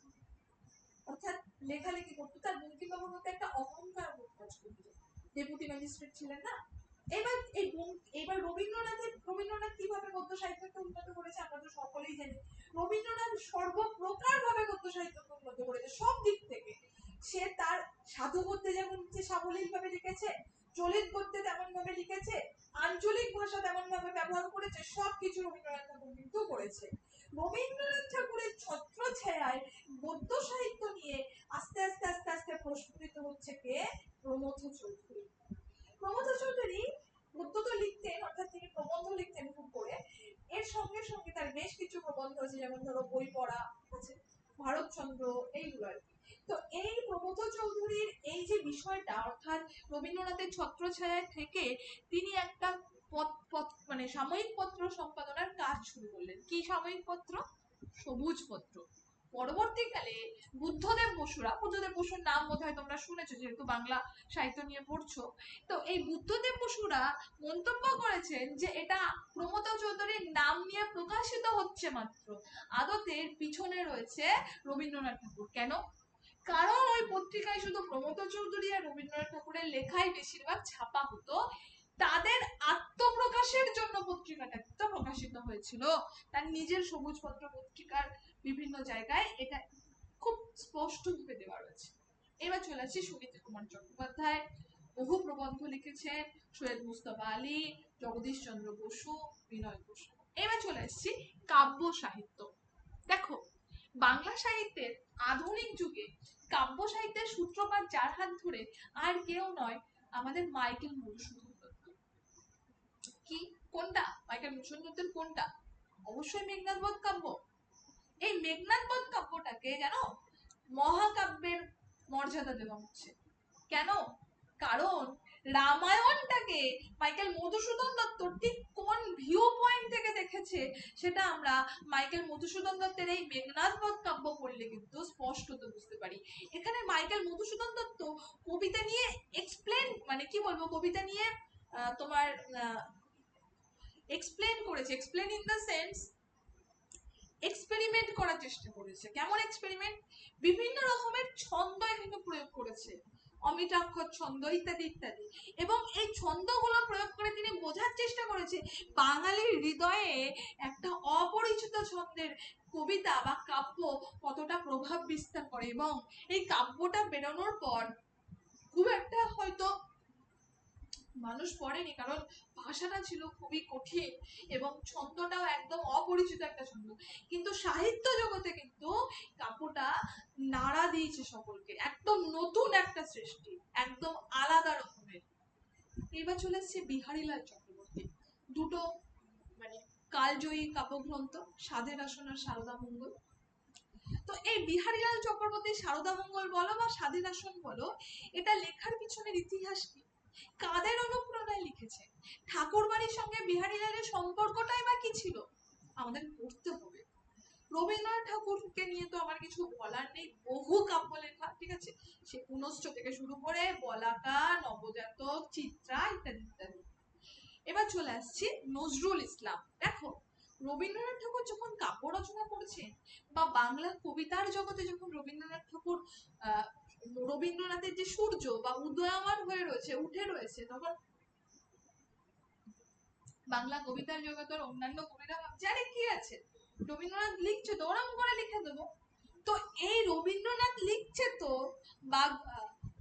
অর্থাৎ লেখালেখি করতো, তার বঙ্কিমবাবুর মধ্যে একটা অহংকার কাজ করতো, ডেপুটি ম্যাজিস্ট্রেট ছিলেন না। এবার রবীন্দ্রনাথ কিভাবে গদ্য সাহিত্যকে উন্নত করেছে আমরা তো সকলেই জানি। রবীন্দ্রনাথ সর্বপ্রকার ভাবে গদ্য সাহিত্যকে উন্নত করেছে সব দিক থেকে। সে তার সাধু গদ্যে যেমন সাবলীল ভাবে লিখেছে, চলিত গদ্যে তেমন ভাবে লিখেছে, আঞ্চলিক ভাষা তেমন ভাবে ব্যবহার করেছে, সবকিছু রবীন্দ্রনাথ ঠাকুর কিন্তু করেছে। রবীন্দ্রনাথ ঠাকুরের ছত্র ছায়ায় গদ্য সাহিত্য নিয়ে আস্তে আস্তে আস্তে আস্তে প্রস্ফুটিত হচ্ছে কে? প্রমথ চৌধুরী। প্রমথ চৌধুরী গদ্য তো লিখতেন, অর্থাৎ তিনি প্রবন্ধ লিখতেন খুব করে, এর সঙ্গে সঙ্গে তার বেশ কিছু প্রবন্ধ আছে, যেমন ধরো বই পড়া আছে, ভারতচন্দ্র, এইগুলো আর কি। তো এই প্রমথ চৌধুরীর এই যে বিষয়টা, অর্থাৎ রবীন্দ্রনাথের ছত্রছায়ায় থেকে তিনি একটা মানে সাময়িক পত্র সম্পাদনার কাজ শুরু করলেন। কি সাময়িক পত্র? সবুজ পত্র। পরবর্তীকালে বুদ্ধদেব বসুর নাম বোধহয় তোমরা শুনেছো যেহেতু বাংলা সাহিত্য নিয়ে পড়ছো। তো এই বুদ্ধদেব বসুরা মন্তব্য করেছেন যে এটা প্রমথ চৌধুরীর নাম নিয়ে প্রকাশিত হচ্ছে মাত্র, আদতে পিছনে রয়েছে রবীন্দ্রনাথ ঠাকুর। কেন? কারণ ওই পত্রিকায় শুধু প্রমথ চৌধুরী আর রবীন্দ্রনাথ ঠাকুরের লেখাই বেশিরভাগ ছাপা হতো, তাদের আত্মপ্রকাশের জন্য পত্রিকাটা তো প্রকাশিত হয়েছিল। তার নিজের সবুজ পত্র পত্রিকার বিভিন্ন জায়গায় এটা খুব স্পষ্ট ভাবে দেওয়া রয়েছে। এবার চলে আসছি সুনীতি কুমার চট্টোপাধ্যায়। বহু প্রবন্ধ লিখেছেন, সৈয়দ মুস্তফা আলী, জগদীশ চন্দ্র বসু, বিনয় বসু। এবার চলে আসছি কাব্য সাহিত্য। দেখো, বাংলা সাহিত্যের আধুনিক যুগে কাব্য সাহিত্যের সূত্রপাত যার হাত ধরে আর কেউ নয়, আমাদের মাইকেল মধুসূদন দত্ত। কি? কোনটা? মাইকেল মধুসূদন দত্তের কোনটা? অবশ্যই মেঘনাদ বধ কাব্য। এই মেঘনাদ বধ কাব্যটাকে জানো মহাকাব্যের মর্যাদা দেওয়া হচ্ছে। কেন? কারণ রামায়ণটাকে মাইকেল মধুসূদন দত্ত ঠিক কোন ভিউ পয়েন্ট থেকে দেখেছে সেটা আমরা মাইকেল মধুসূদন দত্তের এই মেঘনাদ বধ কাব্য পড়লে কিন্তু স্পষ্টত বুঝতে পারি। এখানে মাইকেল মধুসূদন দত্ত কবিতা নিয়ে এক্সপ্লেন, মানে কি বলবো, কবিতা নিয়ে তোমার এক্সপ্লেন করেছে, explain in the sense experiment করার চেষ্টা করেছে। কেমন এক্সপেরিমেন্ট? বিভিন্ন রকমের ছন্দ এখানে প্রয়োগ করেছে, অমিতাক্ষর ছন্দ ইত্যাদি ইত্যাদি, এবং এই ছন্দগুলো প্রয়োগ করে তিনি বোঝার চেষ্টা করেছে বাঙালির হৃদয়ে একটা অপরিচিত ছন্দের কবিতা বা কাব্য কতটা প্রভাব বিস্তার করে, এবং এই কাব্যটা বেরোনোর পর খুব একটা হয়তো মানুষ পড়েনি, কারণ ভাষাটা ছিল খুবই কঠিন এবং ছন্দটাও একদম অপরিচিত একটা ছন্দ, কিন্তু সাহিত্য জগতে কিন্তু কাব্যটা নাড়া দিয়েছে সকলকে, একদম নতুন একটা সৃষ্টি, একদম আলাদা রকমের। এবার চলে এসছে বিহারীলাল চক্রবর্তী। দুটো মানে কালজয়ী কাব্যগ্রন্থ, সাধের আসন আর সারদা মঙ্গল। তো এই বিহারীলাল চক্রবর্তী সারদা মঙ্গল বলো বা সাধের আসন বলো, এটা লেখার পিছনের ইতিহাস কি, কাদের অনুপ্রেরণায় লিখেছে, ঠাকুর বাড়ির সঙ্গে বিহারীলালের সম্পর্কটাই বা কি ছিল, আমাদের পড়তে হবে। রবীন্দ্রনাথ ঠাকুরকে নিয়ে তো আমার কিছু বলার নেই, বহু কাব্য লেখা, ঠিক আছে, সে পুনশ্চ থেকে শুরু করে বলাকা, নবজাতক, চিত্রা ইত্যাদি ইত্যাদি। এবার চলে আসছি নজরুল ইসলাম। দেখো, রবীন্দ্রনাথ ঠাকুর যখন কাব্য রচনা করছেন বা বাংলা কবিতার জগতে যখন রবীন্দ্রনাথ ঠাকুর রবীন্দ্রনাথের যে সূর্য বা উদয়মান হয়ে রয়েছে, উঠে রয়েছে, তখন বাংলা কবিতার জগতের অন্যান্য কবিরা ভাবছে আরে কি আছে, রবীন্দ্রনাথ লিখছে তো ওরম করে লিখে দেবো। তো এই রবীন্দ্রনাথ লিখছে তো, বা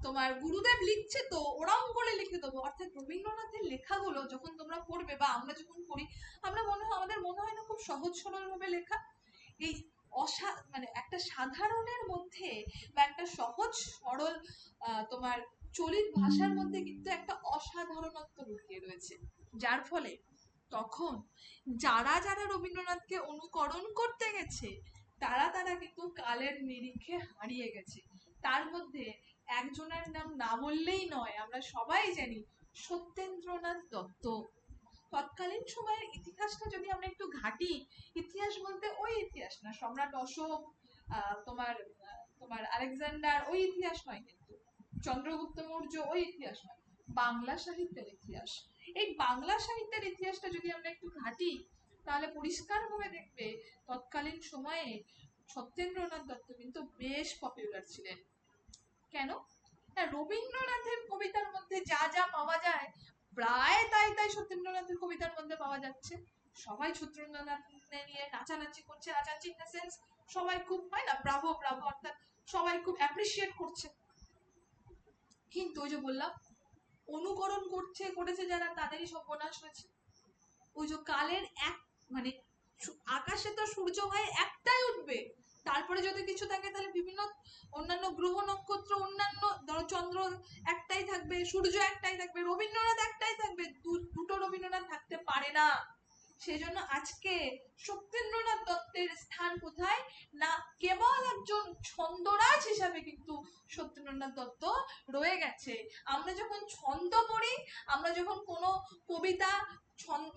তোমার গুরুদেব লিখছে তো ওরম করে লিখে দেবো। অর্থাৎ রবীন্দ্রনাথের লেখাগুলো যখন তোমরা পড়বে বা আমরা যখন পড়ি, আমাদের মনে হয় না খুব সহজ সরল ভাবে লেখা। এই মানে একটা সাধারণের মধ্যে বা একটা সহজ সরল তোমার চলিত ভাষার মধ্যে কিন্তু একটা অসাধারণত্ব লুকিয়ে রয়েছে, যার ফলে তখন যারা যারা রবীন্দ্রনাথকে অনুকরণ করতে গেছে তারা কিন্তু কালের নিরিখে হারিয়ে গেছে। তার মধ্যে একজনের নাম না বললেই নয়, আমরা সবাই জানি সত্যেন্দ্রনাথ দত্ত। তৎকালীন সময়ের ইতিহাসটা যদি আমরা একটু ঘাঁটি, ইতিহাস বলতে ওই ইতিহাস না সম্রাট অশোক, তোমার তোমার আলেকজান্ডার ওই ইতিহাস নয়, কিন্তু চন্দ্রগুপ্ত মৌর্য ওই ইতিহাস নয়, বাংলা সাহিত্যের ইতিহাস। এই বাংলা সাহিত্যের ইতিহাসটা যদি আমরা একটু ঘাঁটি তাহলে পরিষ্কারভাবে দেখবে তৎকালীন সময়ে সত্যেন্দ্রনাথ দত্ত কিন্তু বেশ পপুলার ছিলেন। কেন? রবীন্দ্রনাথের কবিতার মধ্যে যা যা পাওয়া যায় প্রায় তাই সত্যেন্দ্রনাথের কবিতার মধ্যে পাওয়া যাচ্ছে। সবাই সত্যেন্দ্রনাথ নিয়ে নাচানাচি করছে, নাচানাচি ইন দ্য সেন্স সবাই খুব হয় না ব্রাভো ব্রাভো, অর্থাৎ সবাই খুব অ্যাপ্রিসিয়েট করছে। কিন্তু ওই যে বললাম অনুকরণ করেছে যারা তাদেরই সর্বনাশ হয়েছে। ওই যে কালের এক মানে আকাশে তো সূর্য হয় একটাই উঠবে, তারপরে যদি কিছু থাকে তাহলে বিভিন্ন অন্যান্য গ্রহ নক্ষত্র, অন্যান্য ধরো চন্দ্র একটাই থাকবে, সূর্য একটাই থাকবে, রবীন্দ্রনাথ একটাই থাকবে, দুটো রবীন্দ্রনাথ থাকতে পারে না। সেজন্য আজকে সত্যেন্দ্রনাথ দত্তের স্থান কোথায় না, কেবল একজন ছন্দরাজ হিসাবে কিন্তু সত্যেন্দ্রনাথ দত্ত রয়ে গেছে। আমরা যখন ছন্দ পড়ি, আমরা যখন কোনো কবিতা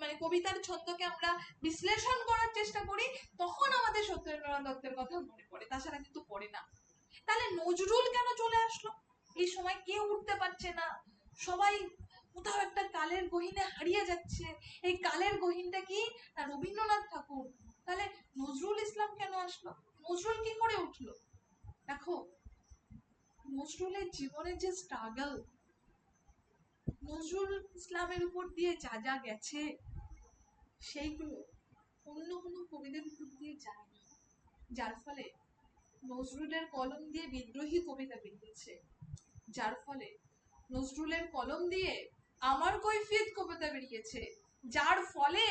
মানে কবিতার ছন্দকে আমরা বিশ্লেষণ করার চেষ্টা করি, তখন আমাদের সত্যেন্দ্রনাথ দত্তের কথা মনে পড়ে, তাছাড়া কিন্তু পড়ে না। তাহলে নজরুল কেন চলে আসলো? এই সময় কেউ উঠতে পারছে না, সবাই কোথাও একটা কালের গহীনে হারিয়ে যাচ্ছে। এই কালের গহীনটা কি না রবীন্দ্রনাথ ঠাকুর। তাহলে নজরুল ইসলাম কেন আসলো? নজরুল কি করে উঠলো? দেখো নজরুলের জীবনের যে স্ট্রাগল, নজরুল ইসলামের উপর দিয়ে যা যা গেছে সেইগুলো অন্য কোনো কবিদের উপর দিয়ে যায়নি, যার ফলে নজরুলের কলম দিয়ে বিদ্রোহী কবিতা বেরিয়েছে, যার ফলে নজরুলের কলম দিয়ে আমার কৈফিয়ত কবিতা বেরিয়েছে, যার ফলে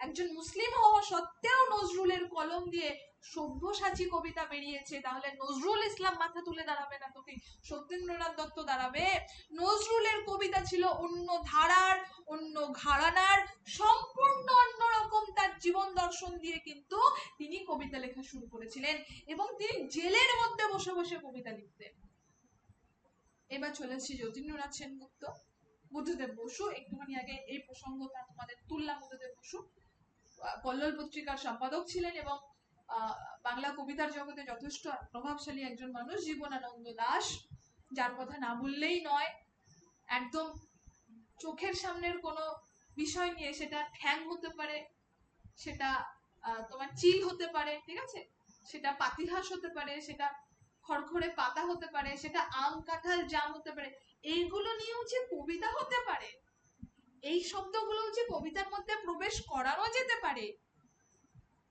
একজন মুসলিম হওয়া সত্ত্বেও নজরুলের কলম দিয়ে সব্যসাচী কবিতা বেরিয়েছে। তাহলে নজরুল ইসলাম মাথা তুলে দাঁড়াবে না তো কি সত্যেন্দ্রনাথ দত্ত দাঁড়াবে? নজরুলের কবিতা ছিল অন্য ধারার, অন্য ঘরানার, সম্পূর্ণ অন্যরকম। তার জীবন দর্শন দিয়ে কিন্তু তিনি কবিতা লেখা শুরু করেছিলেন এবং তিনি জেলের মধ্যে বসে বসে কবিতা লিখতেন। এবার চলে আসছি যতীন্দ্রনাথ সেনগুপ্ত, বুদ্ধদেব বসু। একটুখানি আগে এই প্রসঙ্গটা তোমাদের তুললাম। বুদ্ধদেব বসু কল্লোল পত্রিকার সম্পাদক ছিলেন এবং বাংলা কবিতার জগতে যথেষ্ট প্রভাবশালী একজন মানুষ। জীবনানন্দ দাশ, যার কথা না বললেই নয়। একদম চোখের সামনের কোনো বিষয় নিয়ে, সেটা ঠ্যাং হতে পারে, সেটা তোমার চিল হতে পারে, ঠিক আছে, সেটা পাতিহাস হতে পারে, সেটা খড়খড়ে পাতা হতে পারে, সেটা আম কাঁঠাল জাম হতে পারে, এইগুলো নিয়েও যে কবিতা হতে পারে, এই শব্দগুলো যে কবিতার মধ্যে প্রবেশ করানো যেতে পারে,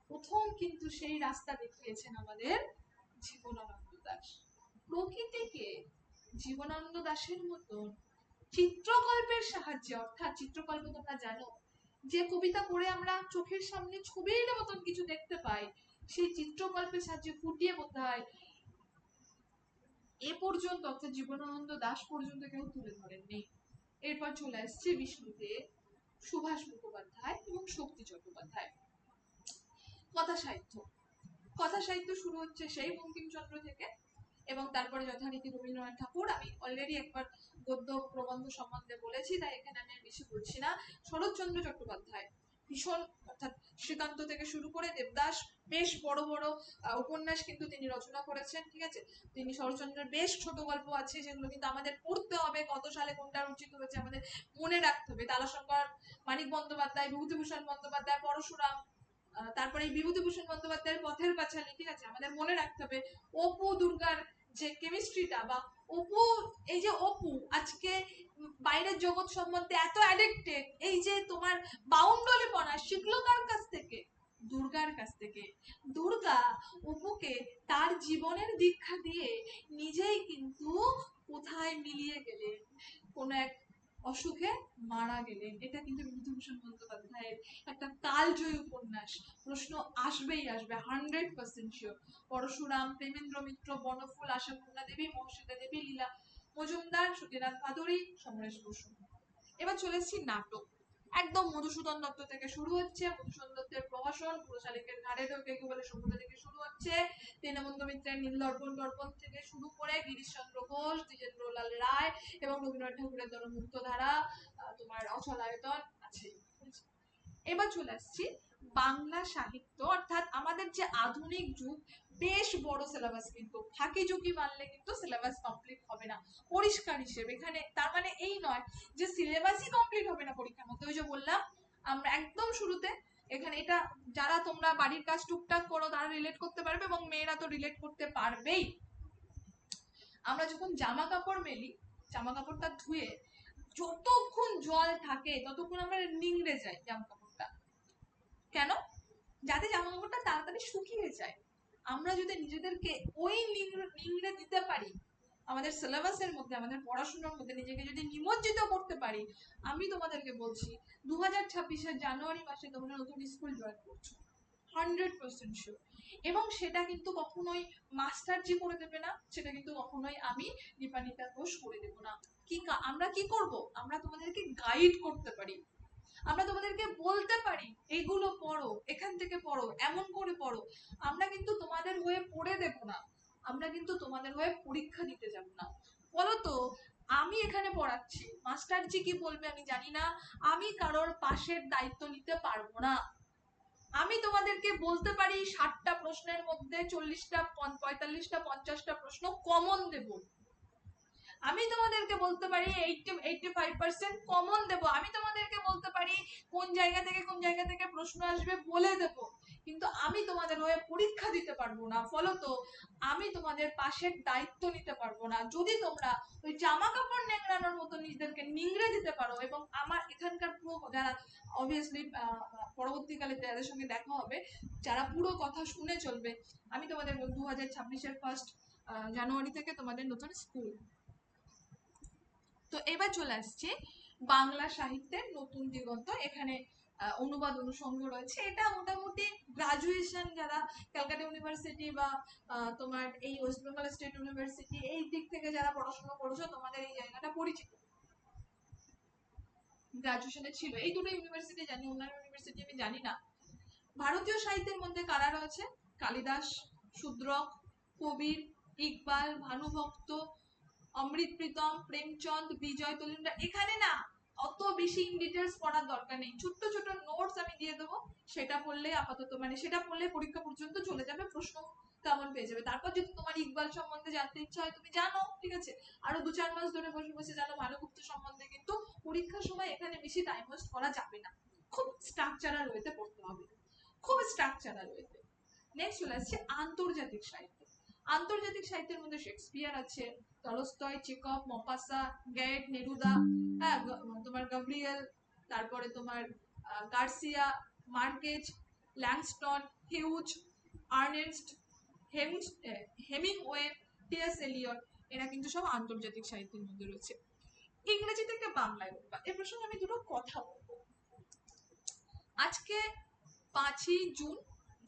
প্রথম কিন্তু সেই রাস্তা দেখিয়েছেন আমাদের জীবনানন্দ দাশ। প্রকৃতিকে জীবনানন্দ দাশের মতন চিত্রকল্পের সাহায্যে, অর্থাৎ চিত্রকল্প তোমরা জানো যে কবিতা পড়ে আমরা চোখের সামনে ছবির মতন কিছু দেখতে পাই, সেই চিত্রকল্পের সাহায্যে ফুটিয়ে বলতে হয়, এ পর্যন্ত অর্থাৎ জীবনানন্দ দাশ পর্যন্ত কেউ তুলে ধরেননি। এরপর চলে আসছে বিষ্ণুদেব, সুভাষ মুখোপাধ্যায় এবং শক্তি চট্টোপাধ্যায়। কথা সাহিত্য, কথা সাহিত্য শুরু হচ্ছে সেই বঙ্কিমচন্দ্র থেকে এবং তারপরে যথারীতি রবীন্দ্রনাথ ঠাকুর। আমি অলরেডি একবার গদ্য প্রবন্ধ সম্বন্ধে বলেছি, তাই এখানে আমি বেশি বলছি না। শরৎচন্দ্র চট্টোপাধ্যায় ভীষণ, অর্থাৎ শ্রীকান্ত থেকে শুরু করে দেবদাস, বেশ বড় বড় উপন্যাস কিন্তু তিনি রচনা করেছেন, ঠিক আছে। তিনি শরৎচন্দ্রের বেশ ছোট গল্প আছে যেগুলো কিন্তু আমাদের পড়তে হবে, কত সালে কোনটা রচিত হয়েছে আমাদের মনে রাখতে হবে। তারাশঙ্কর, মানিক বন্দ্যোপাধ্যায়, বিভূতিভূষণ বন্দ্যোপাধ্যায়, পরশুরাম, তারপরে বিভূতিভূষণ বন্দ্যোপাধ্যায়ের পথের পাঁচালী, ঠিক আছে, আমাদের মনে রাখতে হবে। অপু দুর্গার যে কেমিস্ট্রিটা, বা অপু, এই যে অপু আজকে বাইরের জগৎ সম্বন্ধে এত অ্যাডিক্টেড, এই যে তোমার বাউন্ডুলেপনা শিখলো কার কাছ থেকে? দুর্গার কাছ থেকে। দুর্গা অর্পিতা অপুকে তার জীবনের দীক্ষা দিয়ে নিজেই কিন্তু কোথায় মিলিয়ে গেলেন, কোন এক অসুখে মারা গেলেন। এটা কিন্তু বিভূতিভূষণ বন্দ্যোপাধ্যায়ের একটা কালজয়ী উপন্যাস। প্রশ্ন আসবেই আসবে, 100% শিওর। পরশুরাম, প্রেমেন্দ্র মিত্র, বনফুল, আশাপূর্ণা দেবী, মহর্ষিতা দেবী, লীলা মজুমদার, সতীনাথ ভাদুরী, সমরেশ বসু। এবার চলে এসেছি নাটক। একদম মধুসূদন দত্ত থেকে শুরু হচ্ছে, মধুসূদন দত্তের প্রহসন, পুরো শালিকের ঘাড়ে ঢোকে কি বলে সভ্যতা থেকে শুরু হচ্ছে, দীনবন্ধু মিত্রের নীল দর্পণ দর্পণ থেকে শুরু করে গিরিশচন্দ্র ঘোষ, দ্বিজেন্দ্রলাল রায় এবং রবীন্দ্রনাথ ঠাকুরের ধরো মুক্তধারা, তোমার অচলায়তন আছে। এবার চলে আসছি বাংলা সাহিত্য, অর্থাৎ আমাদের যে আধুনিক যুগ, বেশ বড় সিলেবাস, কিন্তু ফাঁকি ঝুঁকি মারলে কিন্তু সিলেবাস কমপ্লিট হবে না পরিষ্কার হিসেবে। এখানে তার মানে এই নয় যে সিলেবাসই কমপ্লিট হবে না পরীক্ষার মধ্যে। ওই যে বললাম আমরা একদম শুরুতে, এখানে এটা যারা তোমরা বাড়ির কাজ টুকটাক করো তারা রিলেট করতে পারবে, এবং মেয়েরা তো রিলেট করতে পারবেই। আমরা যখন জামা কাপড় মেলি, জামা কাপড়টা ধুয়ে যতক্ষণ জল থাকে ততক্ষণ আমরা নিংড়ে যাই জামা কাপড়টা। কেন? যাতে জামা কাপড়টা তাড়াতাড়ি শুকিয়ে যায়। আমরা যদি নিজেদেরকে ওই নিংড়ে দিতে পারি, আমাদের সিলেবাসের মধ্যে, আমাদের পড়াশোনার মধ্যে নিজেকে যদি নিমজ্জিত করতে পারি, আমি তোমাদেরকে বলছি 2026-এর জানুয়ারি মাসে তোমরা নতুন স্কুল জয়েন করছো, 100% শিওর। এবং সেটা কিন্তু কখনোই মাস্টারজি করে দেবে না, সেটা কিন্তু কখনোই আমি দীপানিতা ঘোষ করে দেবো না। আমরা কি করব? আমরা তোমাদেরকে গাইড করতে পারি, আমরা তোমাদেরকে বলতে পারি এইগুলো পড়ো, এখান থেকে পড়ো, এমন করে পড়ো। আমরা কিন্তু তোমাদের হয়ে পড়ে দেব না, আমরা কিন্তু তোমাদের হয়ে পরীক্ষা দিতে যাব না। বলতো আমি এখানে পড়াচ্ছি, মাস্টারজি কি বলবে আমি জানি না, আমি কারোর পাশের দায়িত্ব নিতে পারবো না। আমি তোমাদেরকে বলতে পারি 60টা প্রশ্নের মধ্যে 40টা, 45টা, 50টা প্রশ্ন কমন দেব। আমি তোমাদেরকে বলতে পারি 85% কমন দেব। আমি তোমাদেরকে বলতে পারি কোন জায়গা থেকে কোন জায়গা থেকে প্রশ্ন আসবে বলে দেব, কিন্তু আমি তোমাদের হয়ে পরীক্ষা দিতে পারবো না। ফলত আমি তোমাদের পাশের দায়িত্ব নিতে পারবো না। যদি তোমরা ওই জামা কাপড় নেংড়ানোর মতো নিজেদেরকে নিংড়ে দিতে পারো, এবং আমার এখানকার পুরো যারা অবভিয়াসলি পরবর্তীকালে যাদের সঙ্গে দেখা হবে, যারা পুরো কথা শুনে চলবে, আমি তোমাদের 2026-এর 1 জানুয়ারি থেকে তোমাদের নতুন স্কুল। তো এবার চলে আসছে বাংলা সাহিত্যের নতুন দিগন্ত। এখানে অনুবাদ অনুষঙ্গ রয়েছে। এটা মোটামুটি গ্রাজুয়েশন যারা ক্যালকাটা ইউনিভার্সিটি বা তোমার এই ওয়েস্ট বেঙ্গল স্টেট ইউনিভার্সিটি এই দিক থেকে যারা পড়াশোনা করেছো, তোমাদের এই জায়গাটা পরিচিত। গ্রাজুয়েশনে ছিল এই দুটো ইউনিভার্সিটি জানি, অন্যান্য ইউনিভার্সিটি আমি জানি না। ভারতীয় সাহিত্যের মধ্যে কারা রয়েছে? কালিদাস, শূদ্রক, কবির, ইকবাল, ভানুভক্ত, অমৃত প্রীতম, প্রেমচন্দ, বিজয় তলিন্দ্রা। এখানে না অত বেশি ইন ডিটেলস পড়ার দরকার নেই, ছোট্ট ছোট নোটস আমি দিয়ে দেবো, সেটা পড়লে আপাতত মানে সেটা পড়লে পরীক্ষা পর্যন্ত চলে যাবে, প্রশ্ন তেমন পেয়ে যাবে। তারপর যদি তোমার ইকবাল সম্বন্ধে জানতে ইচ্ছা হয় তুমি জানো, ঠিক আছে, আরো 2-4 মাস ধরে বসে বসে জানো ভানুগুপ্ত সম্বন্ধে, কিন্তু পরীক্ষার সময় এখানে বেশি টাইম ওয়েস্ট করা যাবে না, খুব স্ট্রাকচারাল ওয়েতে পড়তে হবে, খুব স্ট্রাকচারাল ওয়েতে। নেক্সট চলে আসছে আন্তর্জাতিক সাহিত্য। আন্তর্জাতিক সাহিত্যের মধ্যে শেক্সপিয়ার আছে, Tolstoy, Chekhov, Maupassant, Goethe, Neruda, হ্যাঁ তোমার গাব্রিয়েল, তারপরে তোমার Garcia Marquez, Langston, Hughes, Ernest Hemingway, T S. Eliot. এরা কিন্তু সব আন্তর্জাতিক সাহিত্যের মধ্যে রয়েছে। ইংরেজি থেকে বাংলায় বলবা, এ প্রসঙ্গে আমি দুটো কথা বলবো। আজকে 5ই জুন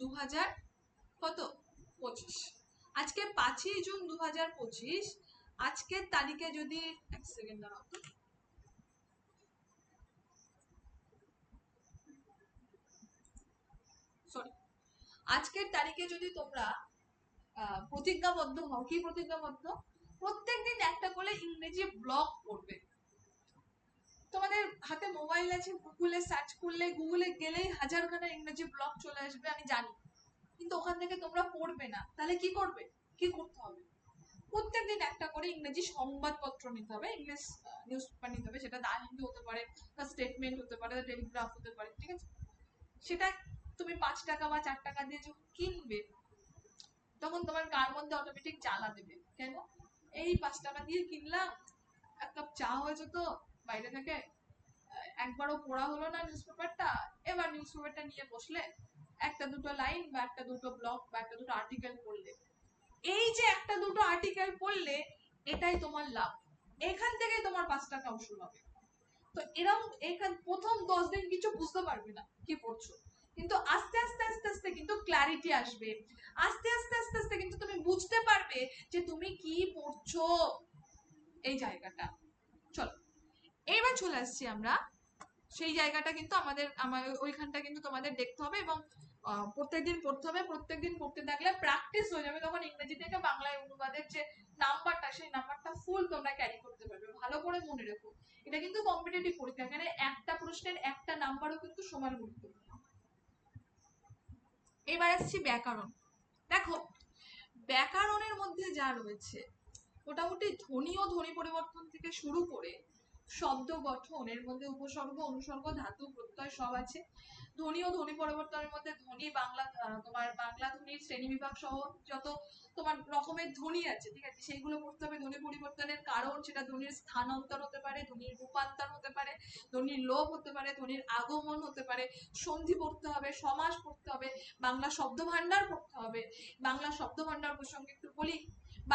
2025, আজকে 5ই জুন 2025, আজকের তারিখে যদি এক সেকেন্ড দাঁড়াও তো, সরি, আজকের তারিখে যদি তোমরা প্রতিজ্ঞাবদ্ধ হও, কি প্রতিজ্ঞাবদ্ধ? প্রত্যেকদিন একটা করে ইংরেজি ব্লগ পড়বে। তোমাদের হাতে মোবাইল আছে, গুগলে সার্চ করলে, গুগলে গেলেই হাজারখানা ইংরেজি ব্লগ চলে আসবে আমি জানি, কিন্তু ওখান থেকে তোমরা পড়বে না। তাহলে কি করবে? কি করতে হবে? প্রত্যেকদিন একটা করে ইংরেজি সংবাদপত্র নিতে হবে, ইংলিশ নিউজ পেপার নিতে হবে, সেটা দা হিন্দু হতে পারে, বা স্টেটমেন্ট হতে পারে, টেলিগ্রাফ হতে পারে, ঠিক আছে? সেটা তুমি 5 টাকা বা 4 টাকা দিয়ে যখন কিনবে, তখন তোমার গার মধ্যে অটোমেটিক জ্বালা দেবে। কেন? এই 5 টাকা দিয়ে কিনলাম, এক কাপ চা হয়েছে তো বাইরে থেকে, একবারও পড়া হলো না নিউজ পেপারটা, এবার নিউজ পেপারটা নিয়ে বসলে একটা দুটো লাইন বা একটা দুটো ব্লগ বা একটা দুটো আর্টিকেল পড়লে, এই যে একটা দুটো আর্টিকেল পড়লে এটাই তোমার লাভ, এখান থেকেই তোমার 5 টাকা উসুল হবে। তো এরকম এখান প্রথম 10 দিন কিছু বুঝতে পারবে না কি পড়ছো, কিন্তু আস্তে আস্তে আস্তে আস্তে কিন্তু ক্ল্যারিটি আসবে, আস্তে আস্তে আস্তে আস্তে কিন্তু তুমি বুঝতে পারবে যে তুমি কি পড়ছো এই জায়গাটা। চলো এইবার চলে আসছি আমরা সেই জায়গাটা, কিন্তু আমার ওইখানটা কিন্তু তোমাদের দেখতে হবে এবং প্রত্যেকদিন পড়তে হবে। প্রত্যেকদিন পড়তে থাকলে প্র্যাকটিস হয়ে যাবে, তখন ইংরেজি থেকে বাংলায় অনুবাদের যে নাম্বারটা সেই নাম্বারটা ফুল তোমরা ক্যারি করতে পারবে। ভালো করে মনে রেখো, এটা কিন্তু কম্পিটিটিভ পরীক্ষা, এখানে একটা প্রশ্নের একটা নাম্বারও কিন্তু সমান গুরুত্বপূর্ণ। এবার আসছি ব্যাকরণ। দেখো ব্যাকরণের মধ্যে যা রয়েছে মোটামুটি ধ্বনি ও ধ্বনি পরিবর্তন থেকে শুরু করে শব্দ গঠন, এর মধ্যে উপসর্গ অনুসর্গ ধাতু প্রত্যয় সব আছে। ধ্বনি ও ধ্বনি পরিবর্তনের মধ্যে ধ্বনি বাংলা, তোমার বাংলা ধ্বনির শ্রেণী বিভাগ সহ যত তোমার রকমের ধ্বনি আছে, ঠিক আছে, সেইগুলো পড়তে হবে। ধ্বনি পরিবর্তনের কারণ, সেটা ধ্বনির স্থানান্তর হতে পারে, ধ্বনির রূপান্তর হতে পারে, ধ্বনির লোপ হতে পারে, ধ্বনির আগমন হতে পারে, সন্ধি পড়তে হবে, সমাস পড়তে হবে, বাংলা শব্দ ভান্ডার পড়তে হবে। বাংলা শব্দ ভান্ডার প্রসঙ্গে একটু বলি,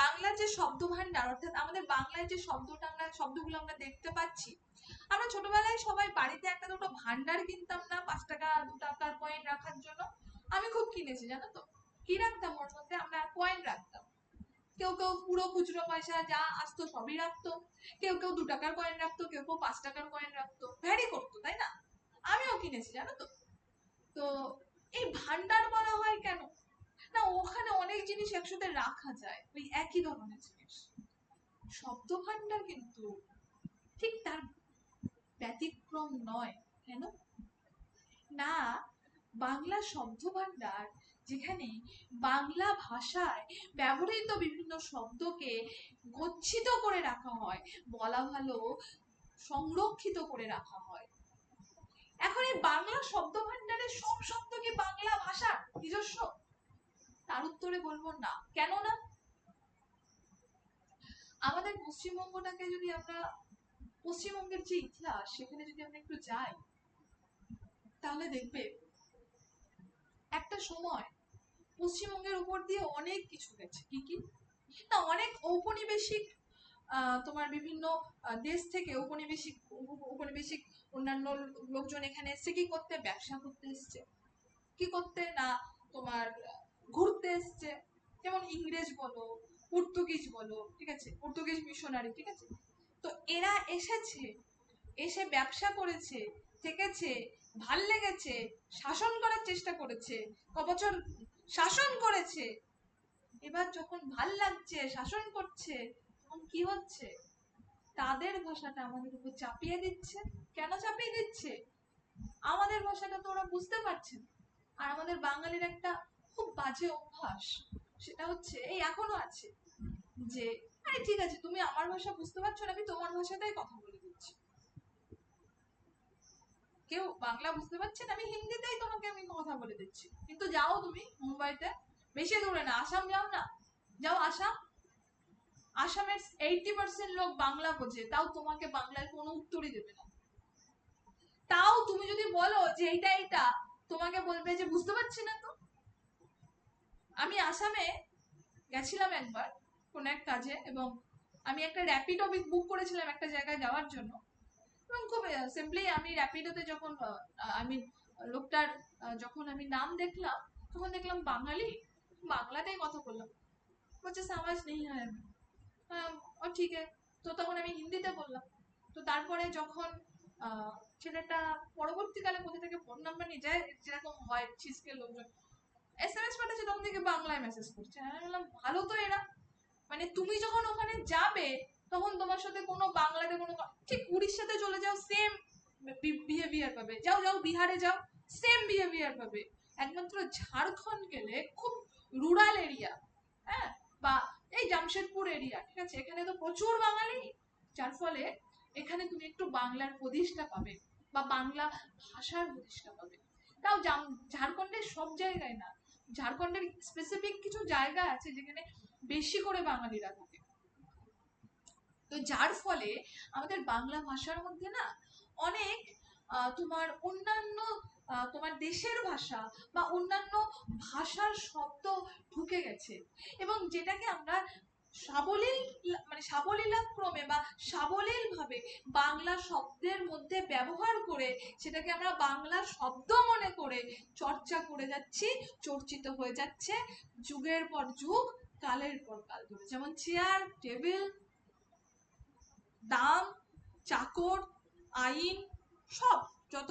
বাংলার যে শব্দ ভান্ডার, অর্থাৎ আমাদের বাংলায় যে শব্দগুলো আমরা দেখতে পাচ্ছি, আমরা ছোটবেলায় সবাই বাড়িতে একটা দুটো ভান্ডার কিনতাম না 5 টাকা 2 টাকার কয়েন রাখার জন্য? আমি খুব কিনেছি জানো তো। কি রাখতাম ওর মধ্যে? আমরা কয়েন রাখতাম। কেউ কেউ পুরো খুচরো পয়সা যা আসতো সবই রাখতো, কেউ কেউ 2 টাকার কয়েন রাখতো, কেউ কেউ 5 টাকার কয়েন রাখতো, ভ্যারি করতো, তাই না? আমিও কিনেছি জানো তো। তো এই ভান্ডার বলা হয় কেন না, ওখানে অনেক জিনিস একসাথে রাখা যায়, ওই একই ধরনের জিনিস। শব্দ ভান্ডার কিন্তু ঠিক তার ব্যতিক্রম নয়। কেন না, বাংলা শব্দ ভান্ডার যেখানে বাংলা ভাষায় ব্যবহৃত বিভিন্ন শব্দকে গচ্ছিত করে রাখা হয়, বলা ভালো সংরক্ষিত করে রাখা হয়। এখন এই বাংলা শব্দ ভান্ডারের সব শব্দ কি বাংলা ভাষার নিজস্ব? তার উত্তরে বলবো না। কেন না? আমাদের পশ্চিমবঙ্গটাকে যদি আমরা, পশ্চিমবঙ্গের যে ইতিহাস সেখানে যদি আমরা একটু যাই, তাহলে দেখবে একটা সময় পশ্চিমবঙ্গের উপর দিয়ে অনেক কিছু গেছে। কি কি না, অনেক ঔপনিবেশিক তোমার বিভিন্ন দেশ থেকে ঔপনিবেশিক অন্যান্য লোকজন এখানে এসছে কি করতে? ব্যবসা করতে এসছে। কি করতে না, তোমার ঘুরতে এসছে। যেমন ইংরেজ বলো, পর্তুগিজ বলো, ঠিক আছে, পর্তুগিজ মিশনারি, ঠিক আছে। তো এরা এসেছে, এসে ব্যবসা করেছে, থেকেছে, ভাল লেগেছে, শাসন করার চেষ্টা করেছে, কবছর শাসন করেছে। এবার যখন ভাল লাগছে, শাসন করছে, তখন কি হচ্ছে? তাদের ভাষাটা আমাদের উপর চাপিয়ে দিচ্ছে। কেন চাপিয়ে দিচ্ছে? আমাদের ভাষাটা তো ওরা বুঝতে পারছে না। আর আমাদের বাঙালির একটা খুব বাজে অভ্যাস, সেটা হচ্ছে, এই এখনো আছে, যে আরে ঠিক আছে তুমি আমার ভাষা বুঝতে পারছো না, আমি তোমার ভাষাতেই কথা বলে দিচ্ছি। কেউ বাংলা বুঝতে পারছে না, আমি হিন্দিতেই তোমাকে আমি কথা বলে দিচ্ছি। কিন্তু যাও তুমি মুম্বাইতে, বেশি দূরে না, আসাম যাও না, যাও আসাম, আসামের 80% লোক বাংলা বোঝে, তাও তোমাকে বাংলায় কোনো উত্তরই দেবে না। তাও তুমি যদি বলো যে এইটা এইটা, তোমাকে বলবে যে বুঝতে পারছি না তো। আমি আসামে গেছিলাম একবার কোন এক কাজে, এবং আমি একটা র্যাপিডো বুক করেছিলাম একটা জায়গায় যাওয়ার জন্য। এবং খুব সিম্পলি আমি র্যাপিডোতে যখন আমি লোকটার যখন আমি নাম দেখলাম, তখন দেখলাম বাঙালি, বাংলাতেই কথা বললাম। বলছে সামাজ নেই হয় আমি, ও ঠিক আছে। তো তখন আমি হিন্দিতে বললাম। তো তারপরে যখন ছেলেটা পরবর্তীকালে কোথা থেকে ফোন নাম্বার নিয়ে যায়, যেরকম হয় ছিচকে লোকজন SMS পাঠাচ্ছে, তখন থেকে বাংলায় মেসেজ করছে। আমি বললাম ভালো তো এরা, মানে তুমি যখন ওখানে যাবে তখন তোমার সাথে কোনো বাংলাতে কোনো ঠিক উড়িষ্যাতে চলে যাও, সেম বিহেভিয়ার পাবে। যাও যাও বিহারে যাও, সেম বিহেভিয়ার পাবে। একমাত্র ঝাড়খণ্ড গেলে খুব রুরাল এরিয়া, হ্যাঁ, বা এই জামশেদপুর এরিয়া, ঠিক আছে, এখানে তো প্রচুর বাঙালি, যার ফলে এখানে তুমি একটু বাংলার প্রতিষ্ঠা পাবে বা বাংলা ভাষার প্রতিষ্ঠা পাবে। তাও ঝাড়খণ্ডের সব জায়গায় না, ঝাড়খণ্ডের স্পেসিফিক কিছু জায়গা আছে যেখানে বেশি করে বাঙালিরা থাকে। তো যার ফলে আমাদের বাংলা ভাষার মধ্যে না অনেক তোমার অন্যান্য তোমার দেশের ভাষা বা অন্যান্য ভাষার শব্দ ঢুকে গেছে, এবং যেটাকে আমরা সাবলীল মানে সাবলীলাক্রমে বা সাবলীল ভাবে বাংলা শব্দের মধ্যে ব্যবহার করে সেটাকে আমরা বাংলা শব্দ মনে করে চর্চা করে যাচ্ছি, চর্চিত হয়ে যাচ্ছে যুগের পর যুগ, কালের পর কাল ধরে। যেমন চেয়ার, টেবিল, দাম, চাকর, আইন, সব যত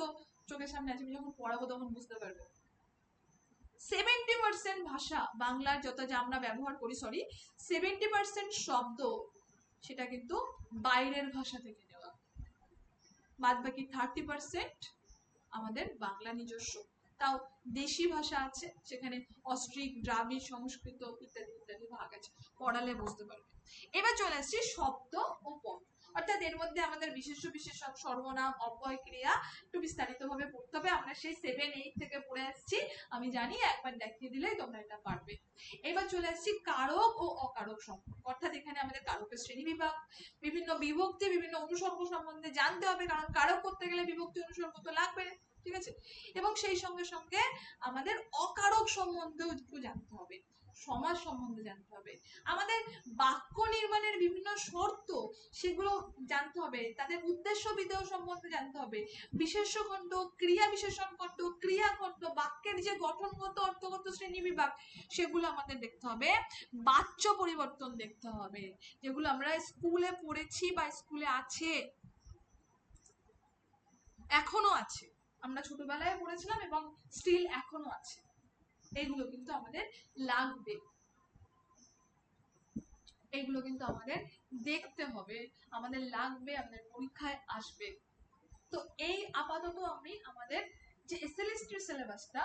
চোখের সামনে আছে, আমি যখন পড়াবো তখন বুঝতে পারবে। 70% ভাষা বাংলার যত যা আমরা ব্যবহার করি, 70% শব্দ সেটা কিন্তু বাইরের ভাষা থেকে নেওয়া, বাদ বাকি 30% আমাদের বাংলা নিজস্ব। তাও দেশি ভাষা আছে, সেখানে অস্ট্রিক, দ্রাবিড়, সংস্কৃত ইত্যাদি ইত্যাদি ভাগ আছে, পড়ালে বুঝতে পারবে। এবার চলে আসছি শব্দ ও পদ, অর্থাৎ এর মধ্যে আমাদের বিশেষ্য বিশেষণ, সর্বনাম, অব্যয়, ক্রিয়া একটু বিস্তারিত ভাবে পড়তে হবে। আমরা সেই 7-8 থেকে পড়ে আসছি, আমি জানি, একবার দেখিয়ে দিলেই তোমরা এটা পারবে। এবার চলে আসছি কারক ও অকারক সম্পর্ক, অর্থাৎ এখানে আমাদের কারকের শ্রেণী বিভাগ, বিভিন্ন বিভক্তি, বিভিন্ন অনুসর্গ সম্বন্ধে জানতে হবে, কারণ কারক করতে গেলে বিভক্তি অনুসর্গ তো লাগবে, ঠিক আছে। এবং সেই সঙ্গে সঙ্গে আমাদের অকারক সম্বন্ধেও একটু জানতে হবে, সমাজ সম্বন্ধে জানতে হবে, আমাদের বাক্য নির্মাণের বিভিন্ন শর্ত সেগুলো জানতে হবে, তাদের উদ্দেশ্য বিধেয় সম্বন্ধে জানতে হবে, বিশেষ্য খণ্ড, ক্রিয়া বিশেষণ খণ্ড, ক্রিয়া খণ্ড, বাক্যের যে গঠনগত অর্থগত শ্রেণী বিভাগ সেগুলো আমাদের দেখতে হবে, বাচ্য পরিবর্তন দেখতে হবে, যেগুলো আমরা স্কুলে পড়েছি বা স্কুলে আছে, এখনো আছে, আমরা ছোটবেলায় পড়েছিলাম এবং স্টিল এখনো আছে, এগুলো কিন্তু আমাদের লাগবে, এগুলো কিন্তু আমাদের দেখতে হবে, আমাদের লাগবে, আমাদের পরীক্ষায় আসবে। তো এই আপাতত আমি আমাদের যে এসএলএসটি সিলেবাসটা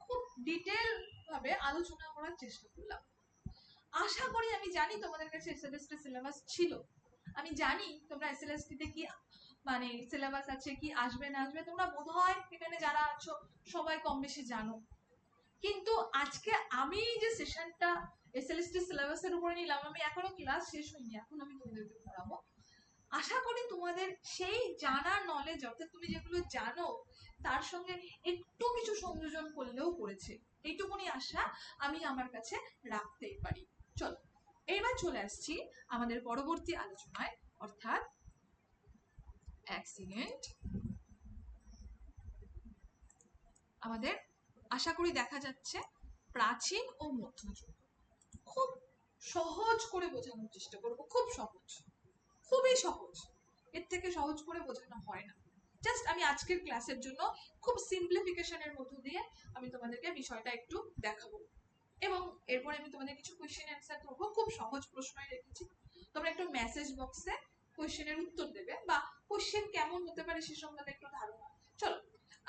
খুব ডিটেল ভাবে আলোচনা করার চেষ্টা করলাম। আশা করি, আমি জানি তোমাদের কাছে এসএলএসটি সিলেবাস ছিল, আমি জানি তোমরা এসএলএসটি তে কি মানে সিলেবাস আছে, কি আসবে না আসবে, তোমরা বোধহয় এখানে যারা আছো সবাই কম বেশি জানো। কিন্তু আজকে আমি যে সেশনটা এসএলএসটি সিলেবাসের উপরে নিলাম, আমি এখনো ক্লাস শেষ হয়নি, এখন আমি তোমাদেরকে পড়াবো। আশা করি তোমাদের সেই জানার নলেজ, অর্থাৎ তুমি যেগুলো জানো তার সঙ্গে একটু কিছু সংযোজন করলেও করেছে, এইটুকুনি আশা আমি আমার কাছে রাখতেই পারি। চলো এইবার চলে আসছি আমাদের পরবর্তী আলোচনায়, অর্থাৎ এক সেকেন্ড, আমাদের আশা করি দেখা যাচ্ছে প্রাচীন ও মধ্যযুগ। খুব সহজ করে বোঝানোর চেষ্টা করবো, খুব সহজ, খুবই সহজ, এর থেকে সহজ করে বোঝানো হয় না। জাস্ট আমি আজকের ক্লাসের জন্য খুব সিম্পলিফিকেশনের মধ্য দিয়ে আমি তোমাদেরকে বিষয়টা একটু দেখাবো, এবং এরপরে আমি তোমাদের কিছু কোয়েশ্চেন অ্যান্সার করবো, খুব সহজ প্রশ্নই রেখেছি, তোমরা একটু মেসেজ বক্সে কোয়েশ্চেনের উত্তর দেবে বা কোয়েশ্চেন কেমন হতে পারে সে সম্বন্ধে একটু ধারণা। চলো,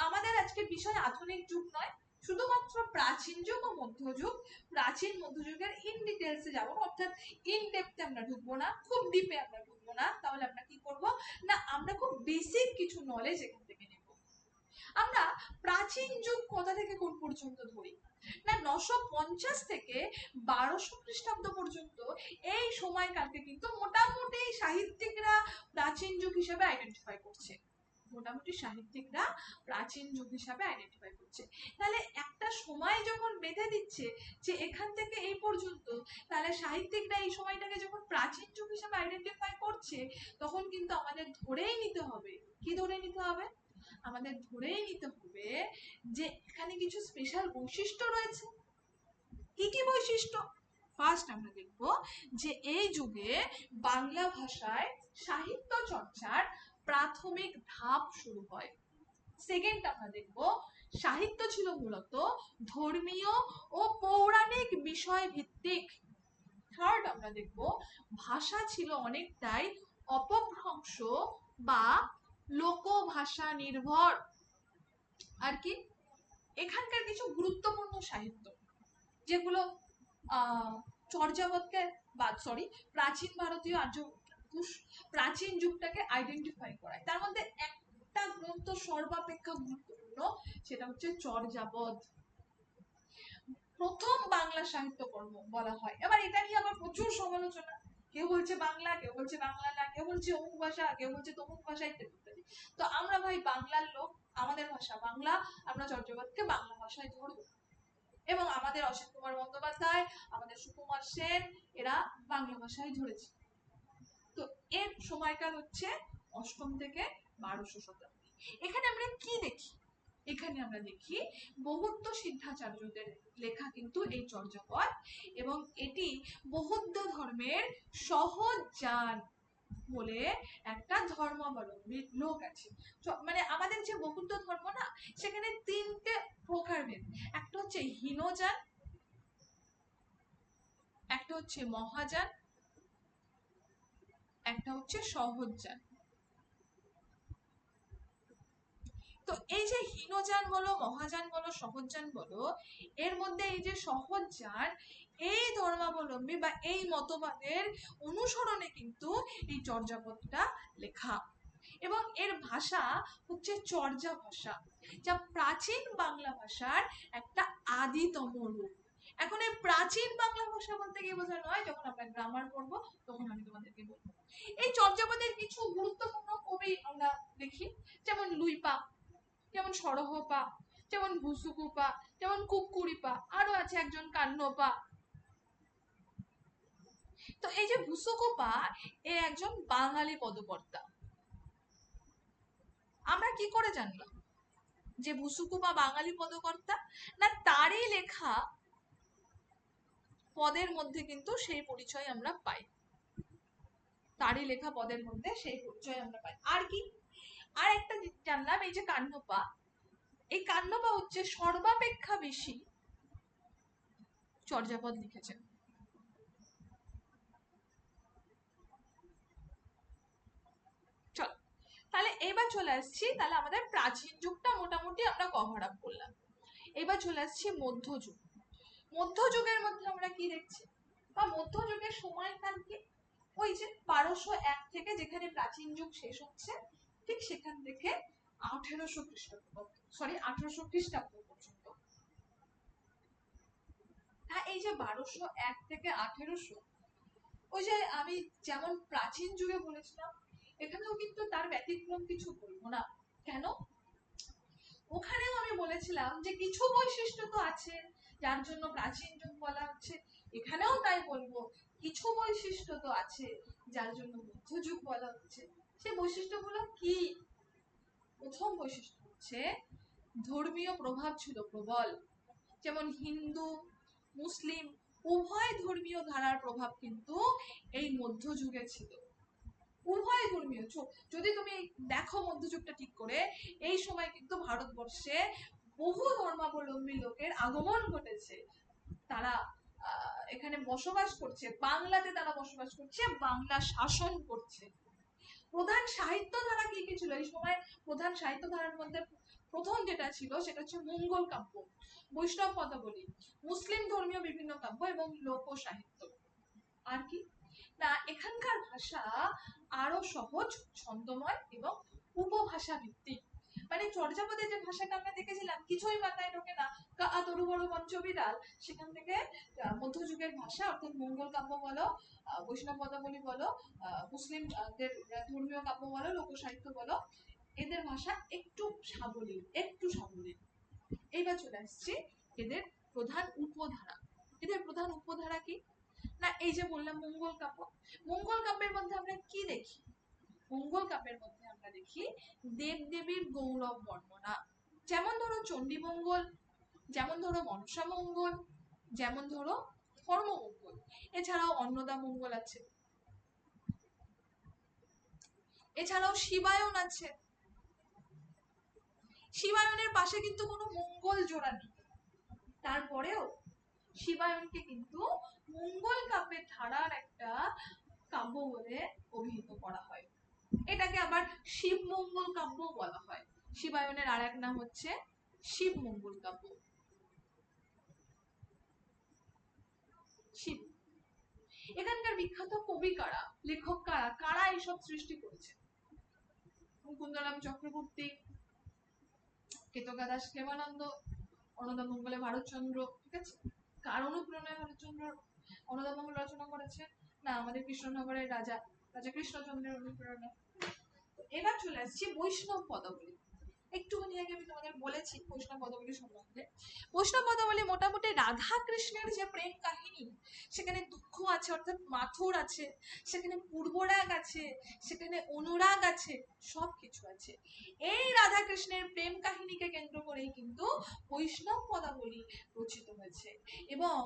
আমাদের আজকের বিষয় আধুনিক যুগ নয়, শুধুমাত্র প্রাচীন যুগ ও মধ্যযুগ। প্রাচীন মধ্যযুগের ইন ডিটেলসে যাবো, অর্থাৎ ইন ডেপথে আমরা ঢুকবো না, খুব ডিপে আমরা ঢুকবো না, তাহলে আমরা কি করব না, আমরা খুব বেসিক কিছু নলেজ এখান থেকে নেব। আমরা প্রাচীন যুগ কোথা থেকে কোন পর্যন্ত ধরি না, 950 থেকে 1200 খ্রিস্টাব্দ পর্যন্ত এই সময়কালকে কিন্তু মোটামুটি সাহিত্যিকরা প্রাচীন যুগ হিসাবে আইডেন্টিফাই করছে, মোটামুটি সাহিত্যিকরা প্রাচীন যুগ হিসাবে আইডেন্টিফাই করছে। তাহলে একটা সময় যখন বেঁধে দিচ্ছে যে এখান থেকে এই পর্যন্ত, তাহলে সাহিত্যিকরা এই সময়টাকে যখন প্রাচীন যুগ হিসাবে আইডেন্টিফাই করছে, তখন কিন্তু আমাদের ধরেই নিতে হবে, কি ধরে নিতে হবে, আমাদের ধরেই নিতে হবে যে এখানে কিছু স্পেশাল বৈশিষ্ট্য রয়েছে। কি কি বৈশিষ্ট্য? ফার্স্ট আমরা দেখব যে এই যুগে বাংলা ভাষায় সাহিত্য চর্চার প্রাথমিক ধাপ শুরু হয়। সেকেন্ড আমরা দেখব সাহিত্য ছিল মূলত ধর্মীয় ও পৌরাণিক বিষয় ভিত্তিক। থার্ড আমরা দেখব ভাষা ছিল অনেকটাই অপভ্রংশ বা লোকভাষা নির্ভর। আর কি, এখানকার কিছু গুরুত্বপূর্ণ সাহিত্য যেগুলো চর্যাপদকে বা প্রাচীন ভারতীয় আর্য প্রাচীন যুগটাকে আইডেন্টিফাই করায়, তার মধ্যে একটা গ্রন্থ সর্বাপেক্ষা গুরুত্বপূর্ণ, সেটা হচ্ছে চর্যাপদ, প্রথম বাংলা সাহিত্য কর্ম বলা হয়। এবার এটা নিয়ে আবার প্রচুর সমালোচনা, কেউ বলছে বাংলা, কেউ বলছে বাংলা না, কেউ বলছে অমুক ভাষা, কেউ বলছে তমুক ভাষা, ইত্যাদি ইত্যাদি। তো আমরা ভাই বাংলার লোক, আমাদের ভাষা বাংলা, আমরা চর্যাপদকে বাংলা ভাষায় ধরবো। এবং আমাদের অসিত কুমার বন্দ্যোপাধ্যায়, আমাদের সুকুমার সেন, এরা বাংলা ভাষায় ধরেছে। তো এর সময়কাল হচ্ছে অষ্টম থেকে 1200 শতাব্দী। এখানে আমরা কি দেখি? এখানে আমরা দেখি বৌদ্ধ সিদ্ধাচার্যদের লেখা কিন্তু এই চর্যাপদ, এবং এটি বৌদ্ধ ধর্মের সহজান বলে একটা ধর্মাবলম্বী লোক আছে। মানে আমাদের যে বৌদ্ধ ধর্ম না, সেখানে 3টে প্রকারভেদ। একটা হচ্ছে হীনযান, একটা হচ্ছে মহাযান, একটা হচ্ছে সহজযান। তো এই যে হীনযান বলো, মহাযান বলো, সহজযান বলো, এর মধ্যে এই যে সহজযান, এই ধর্মাবলম্বী বা এই মতবাদের অনুসরণে কিন্তু এই চর্যাপদটা লেখা। এবং এর ভাষা হচ্ছে চর্যা ভাষা, যা প্রাচীন বাংলা ভাষার একটা আদিতম রূপ। এখন এই প্রাচীন বাংলা ভাষা বলতে কি বোঝানো হয়, যখন আমরা গ্রামার পড়বো তখন আমি তোমাদেরকে বলবো। এই চর্যাপদের কিছু গুরুত্বপূর্ণ কবি আমরা দেখি, যেমন লুইপা, যেমন সরহপা, যেমন ভুসুকুপা, যেমন কুক্কুরিপা, আরো আছে একজন কান্নপা। তো এই যে ভুসুকুপা, এ একজন বাঙালি পদকর্তা। আমরা কি করে জানলাম যে ভুসুকুপা বাঙালি পদকর্তা? না, তারই লেখা পদের মধ্যে কিন্তু সেই পরিচয় আমরা পাই। তারই লেখা পদের মধ্যে সেই পরিচয় আমরা পাই। আর কি? আর একটা জানলাম, এই যে কান্নপা, এই কান্নপা হচ্ছে সর্বাপেক্ষা বেশি চর্যাপদ লিখেছেন। চল, তাহলে এবার চলে আসছি, তাহলে আমাদের প্রাচীন যুগটা মোটামুটি আমরা কভার আপ করলাম। এবার চলে আসছি মধ্যযুগ। মধ্যযুগের মধ্যে আমরা কি দেখছি, বা মধ্যযুগের সময়কাল কি? ওই যে 1201 থেকে, যেখানে প্রাচীন যুগ শেষ হচ্ছে, ঠিক সেখান থেকে 1800 খ্রিস্টাব্দ, সরি 1800 খ্রিস্টাব্দ পর্যন্ত। হ্যাঁ, এই যে 1201 থেকে 1800, ওই যে আমি যেমন প্রাচীন যুগে বলেছিলাম, এখানেও কিন্তু তার ব্যতিক্রম কিছু বলবো না। কেন? ওখানেও আমি বলেছিলাম যে কিছু বৈশিষ্ট্য তো আছে যার জন্য প্রাচীন যুগ বলা হচ্ছে, এখানেও তাই বলবো কিছু বৈশিষ্ট্য তো আছে যার জন্য মধ্যযুগ বলা হচ্ছে। সেই বৈশিষ্ট্যগুলো কি? প্রথম বৈশিষ্ট্য হচ্ছে ধর্মীয় প্রভাব ছিল প্রবল। যেমন হিন্দু, মুসলিম উভয় ধর্মীয় ধারার প্রভাব কিন্তু এই মধ্যযুগে ছিল। উভয় ধর্মীয়, যদি তুমি দেখো মধ্যযুগটা ঠিক করে, এই সময় কিন্তু ভারতবর্ষে বহু ধর্মাবলম্বী লোকের আগমন ঘটেছে। তারা এখানে বসবাস করছে, বাংলাতে তারা বসবাস করছে, বাংলা শাসন করছে। প্রধান সাহিত্য ধারা কি কি ছিল এই সময়? প্রধান সাহিত্য ধারার মধ্যে প্রথম যেটা ছিল সেটা হচ্ছে মঙ্গল কাব্য, বৈষ্ণব পদাবলী, মুসলিম ধর্মীয় বিভিন্ন কাব্য এবং লোক সাহিত্য। আর কি না, এখানকার ভাষা আরো সহজ, ছন্দময় এবং উপভাষা ভিত্তিক। মানে চর্যাপদের যে ভাষাটা আমরা দেখেছিলাম কিছুই মাথায় ঢোকে না, তরু বড় পঞ্চবিড়াল, সেখান থেকে মধ্যযুগের ভাষা অর্থাৎ মঙ্গল কাব্য বলো, বৈষ্ণব পদাবলী বলো, মুসলিমদের ধর্মীয় কাব্য বলো, লোক সাহিত্য বলো, এদের ভাষা একটু সাবলীল, একটু সাবলীল। এইবার চলে আসছি এদের প্রধান উপধারা। এদের প্রধান উপধারা কি না, এই যে বললাম মঙ্গল কাব্য। মঙ্গল কাব্যের মধ্যে আমরা কি দেখি? মঙ্গল কাব্যের মধ্যে আমরা দেখি দেব দেবীর গৌরব বর্ণনা। যেমন ধরো চণ্ডীমঙ্গল, যেমন ধরো মনসা মঙ্গল, যেমন ধরো ধর্মমঙ্গল, এছাড়াও অন্নদা মঙ্গল আছে, এছাড়াও শিবায়ন আছে। শিবায়নের পাশে কিন্তু কোনো মঙ্গল জোড়া নেই, তারপরেও শিবায়নকে কিন্তু মঙ্গল কাব্যের ধারার একটা কাব্য বলে অভিহিত করা হয়। এটাকে আবার শিব মঙ্গল কাব্য বলা হয়। শিবায়নের আর এক নাম হচ্ছে শিব মঙ্গল কাব্য। শিব, এখানকার বিখ্যাত কবি কারা, লেখক কারা, কারা এইসব সৃষ্টি করেছে? মুকুন্দরাম চক্রবর্তী, কেতকা দাস প্রেমানন্দ, অন্নদা মঙ্গলে ভারতচন্দ্র। ঠিক আছে, কার অনুপ্রেরণায় ভারতচন্দ্র অন্নদা মঙ্গল রচনা করেছে? না, আমাদের কৃষ্ণনগরের রাজা কৃষ্ণচন্দ্রের অনুপ্রেরণা। এবার চলে আসছি বৈষ্ণব পদাবলী। একটুখানি আগে আমি তোমাদের বলেছি বৈষ্ণব পদাবলী সম্বন্ধে। বৈষ্ণব পদাবলী মোটামুটি রাধা কৃষ্ণের যে প্রেম কাহিনী, সেখানে দুঃখ আছে অর্থাৎ মাথুর আছে, সেখানে পূর্বরাগ আছে, সেখানে অনুরাগ আছে, সব কিছু আছে। এই রাধা কৃষ্ণের প্রেম কাহিনীকে কেন্দ্র করেই কিন্তু বৈষ্ণব পদাবলী রচিত হয়েছে। এবং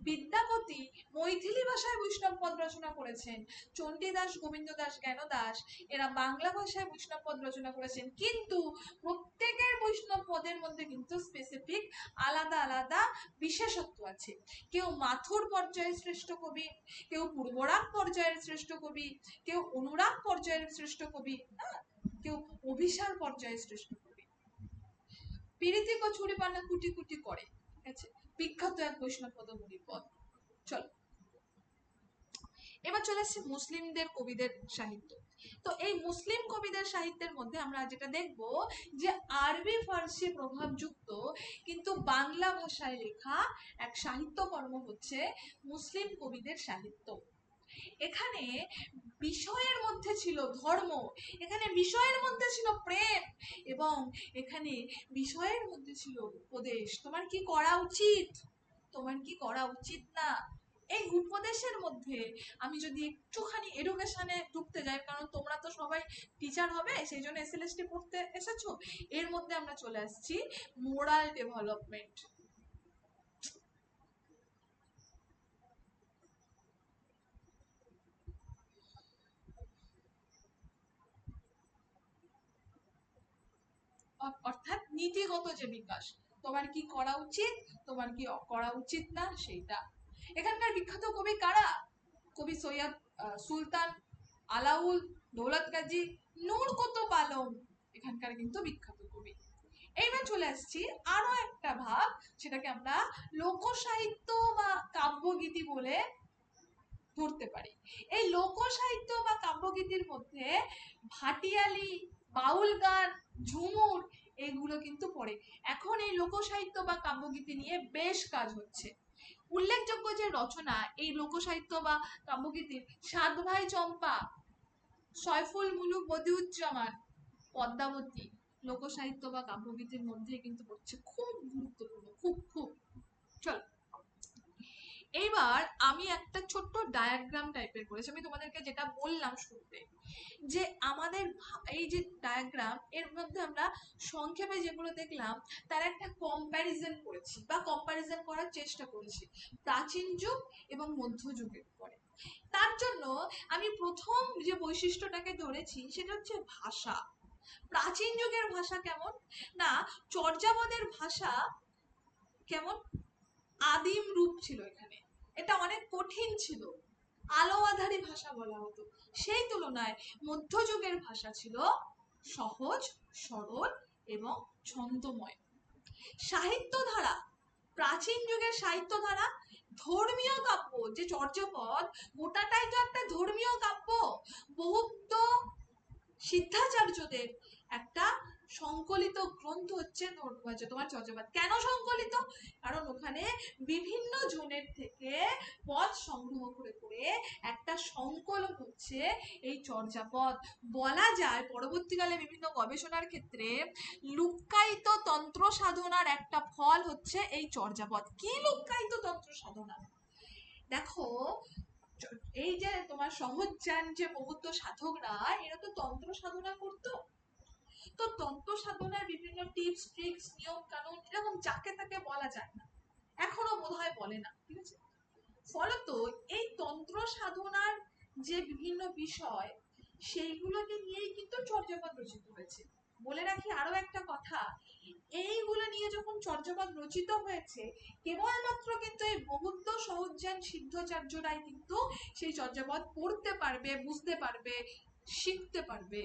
বিদ্যাপতি মৈথিলি ভাষায় বৈষ্ণব পদ রচনা করেছেন, চণ্ডীদাস, গোবিন্দ দাস, জ্ঞানদাস এরা বাংলা ভাষায় বৈষ্ণব পদ রচনা করেছেন। কিন্তু প্রত্যেকের বৈষ্ণব পদের মধ্যে কিন্তু স্পেসিফিক আলাদা আলাদা বিশেষত্ব আছে। কেউ মাথুর পর্যায়ের শ্রেষ্ঠ কবি, কেউ পূর্বরাগ পর্যায়ের শ্রেষ্ঠ কবি, কেউ অনুরাগ পর্যায়ের শ্রেষ্ঠ কবি, কেউ অভিসার পর্যায়ের শ্রেষ্ঠ কবি। পিরিতি কচুরি পানা কুটি কুটি করে, ঠিক আছে, বিখ্যাত এক বৈষ্ণব পদবলীর পদ। চলো এবার চলে আসছে মুসলিমদের কবিদের সাহিত্য। তো এই মুসলিম কবিদের সাহিত্যের মধ্যে আমরা যেটা দেখব যে আরবি ফার্সি প্রভাবযুক্ত কিন্তু বাংলা ভাষায় লেখা এক সাহিত্যকর্ম হচ্ছে মুসলিম কবিদের সাহিত্য। এখানে বিষয়ের মধ্যে ছিল ধর্ম, এখানে বিষয়ের মধ্যে ছিল প্রেম, এবং এখানে বিষয়ের মধ্যে ছিল উপদেশ। তোমার কি করা উচিত, তোমার কি করা উচিত না, এই উপদেশের মধ্যে আমি যদি একটুখানি এডুকেশনে ঢুকতে যাই, কারণ তোমরা তো সবাই টিচার হবে, সেই জন্য এসএলএসটি পড়তে এসেছো, এর মধ্যে আমরা চলে আসছি মোরাল ডেভেলপমেন্ট। অর্থাৎ নীতিগত যে বিকাশ, তোমার কি করা উচিত, তোমার কি করা উচিত না, সেইটা। এখানকার বিখ্যাত কবি কারা? কবি সৈয়দ সুলতান, আলাউল, দৌলত গাজী, নূর কুতুব আলম এখানকার কিন্তু বিখ্যাত কবি। এইবার চলে আসছি আরো একটা ভাগ, সেটাকে আমরা লোক সাহিত্য বা কাব্যগীতি বলে ধরতে পারি। এই লোক সাহিত্য বা কাব্যগীতির মধ্যে ভাটিয়ালি, বাউল গান, ঝুমুর এগুলো কিন্তু পড়ে। এখন এই লোক সাহিত্য বা কাব্যগীতি নিয়ে বেশ কাজ হচ্ছে। উল্লেখযোগ্য যে রচনা এই লোক সাহিত্য বা কাব্যগীতির, সাত ভাই চম্পা, সয়ফুল মুলুক বদিউজ্জামান, পদ্মাবতী লোক সাহিত্য বা কাব্যগীতির মধ্যে কিন্তু পড়ছে, খুব গুরুত্বপূর্ণ, খুব খুব। চল এইবার আমি একটা ছোট্ট ডায়াগ্রাম টাইপের করেছি, আমি তোমাদেরকে যেটা বললাম শুরুতে, যে আমাদের এই যে ডায়াগ্রাম এর মধ্যে আমরা সংক্ষেপে যেগুলো দেখলাম তার একটা কম্প্যারিজন করেছি বা কম্প্যারিজন করার চেষ্টা করেছি প্রাচীন যুগ এবং মধ্যযুগের উপরে। তার জন্য আমি প্রথম যে বৈশিষ্ট্যটাকে ধরেছি সেটা হচ্ছে ভাষা। প্রাচীন যুগের ভাষা কেমন, না চর্যাপদের ভাষা কেমন, আদিম রূপ ছিল এখানে, এটা অনেক কঠিন ছিল, আলো আধারী ভাষা বলা হতো। সেই তুলনায় মধ্যযুগের ভাষা ছিল সহজ, সরল এবং ছন্দময়। সাহিত্য ধারা, প্রাচীন যুগের সাহিত্য ধারা, ধর্মীয় কাব্য, যে চর্যাপদ গোটাটাই তো একটা ধর্মীয় কাব্য। বহুত সিদ্ধাচার্যদের একটা সংকলিত গ্রন্থ হচ্ছে তোমার চর্যাপদ। কেন সংকলিত? কারণ ওখানে বিভিন্ন জনের থেকে পদ সংগ্রহ করে করে একটা সংকলন হচ্ছে এই চর্যাপদ। বলা যায় পরবর্তীকালে বিভিন্ন গবেষণার ক্ষেত্রে লুক্কায়িত তন্ত্র সাধনার একটা ফল হচ্ছে এই চর্যাপদ। কি লুক্কায়িত তন্ত্র সাধনা? দেখো এই যে তোমার সহজ্ঞান যে বৌদ্ধ সাধকরা, এরা তো তন্ত্র সাধনা করতো। তো তন্ত্র সাধনার বিভিন্ন টিপস, ট্রিক্স, নিয়ম কানুন এরকম যাকে তাকে বলা যায় না, এখনো বোধহয় বলে না, ঠিক আছে। ফলত এই তন্ত্র সাধনার যে বিভিন্ন বিষয়, সেইগুলোকে নিয়েই কিন্তু চর্যাপদ রচিত হয়েছে। বলে রাখি আরো একটা কথা, এইগুলো নিয়ে যখন চর্যাপদ রচিত হয়েছে, কেবলমাত্র কিন্তু এই বৌদ্ধ সহজ্ঞান সিদ্ধাচার্যরাই কিন্তু সেই চর্যাপদ পড়তে পারবে, বুঝতে পারবে, শিখতে পারবে,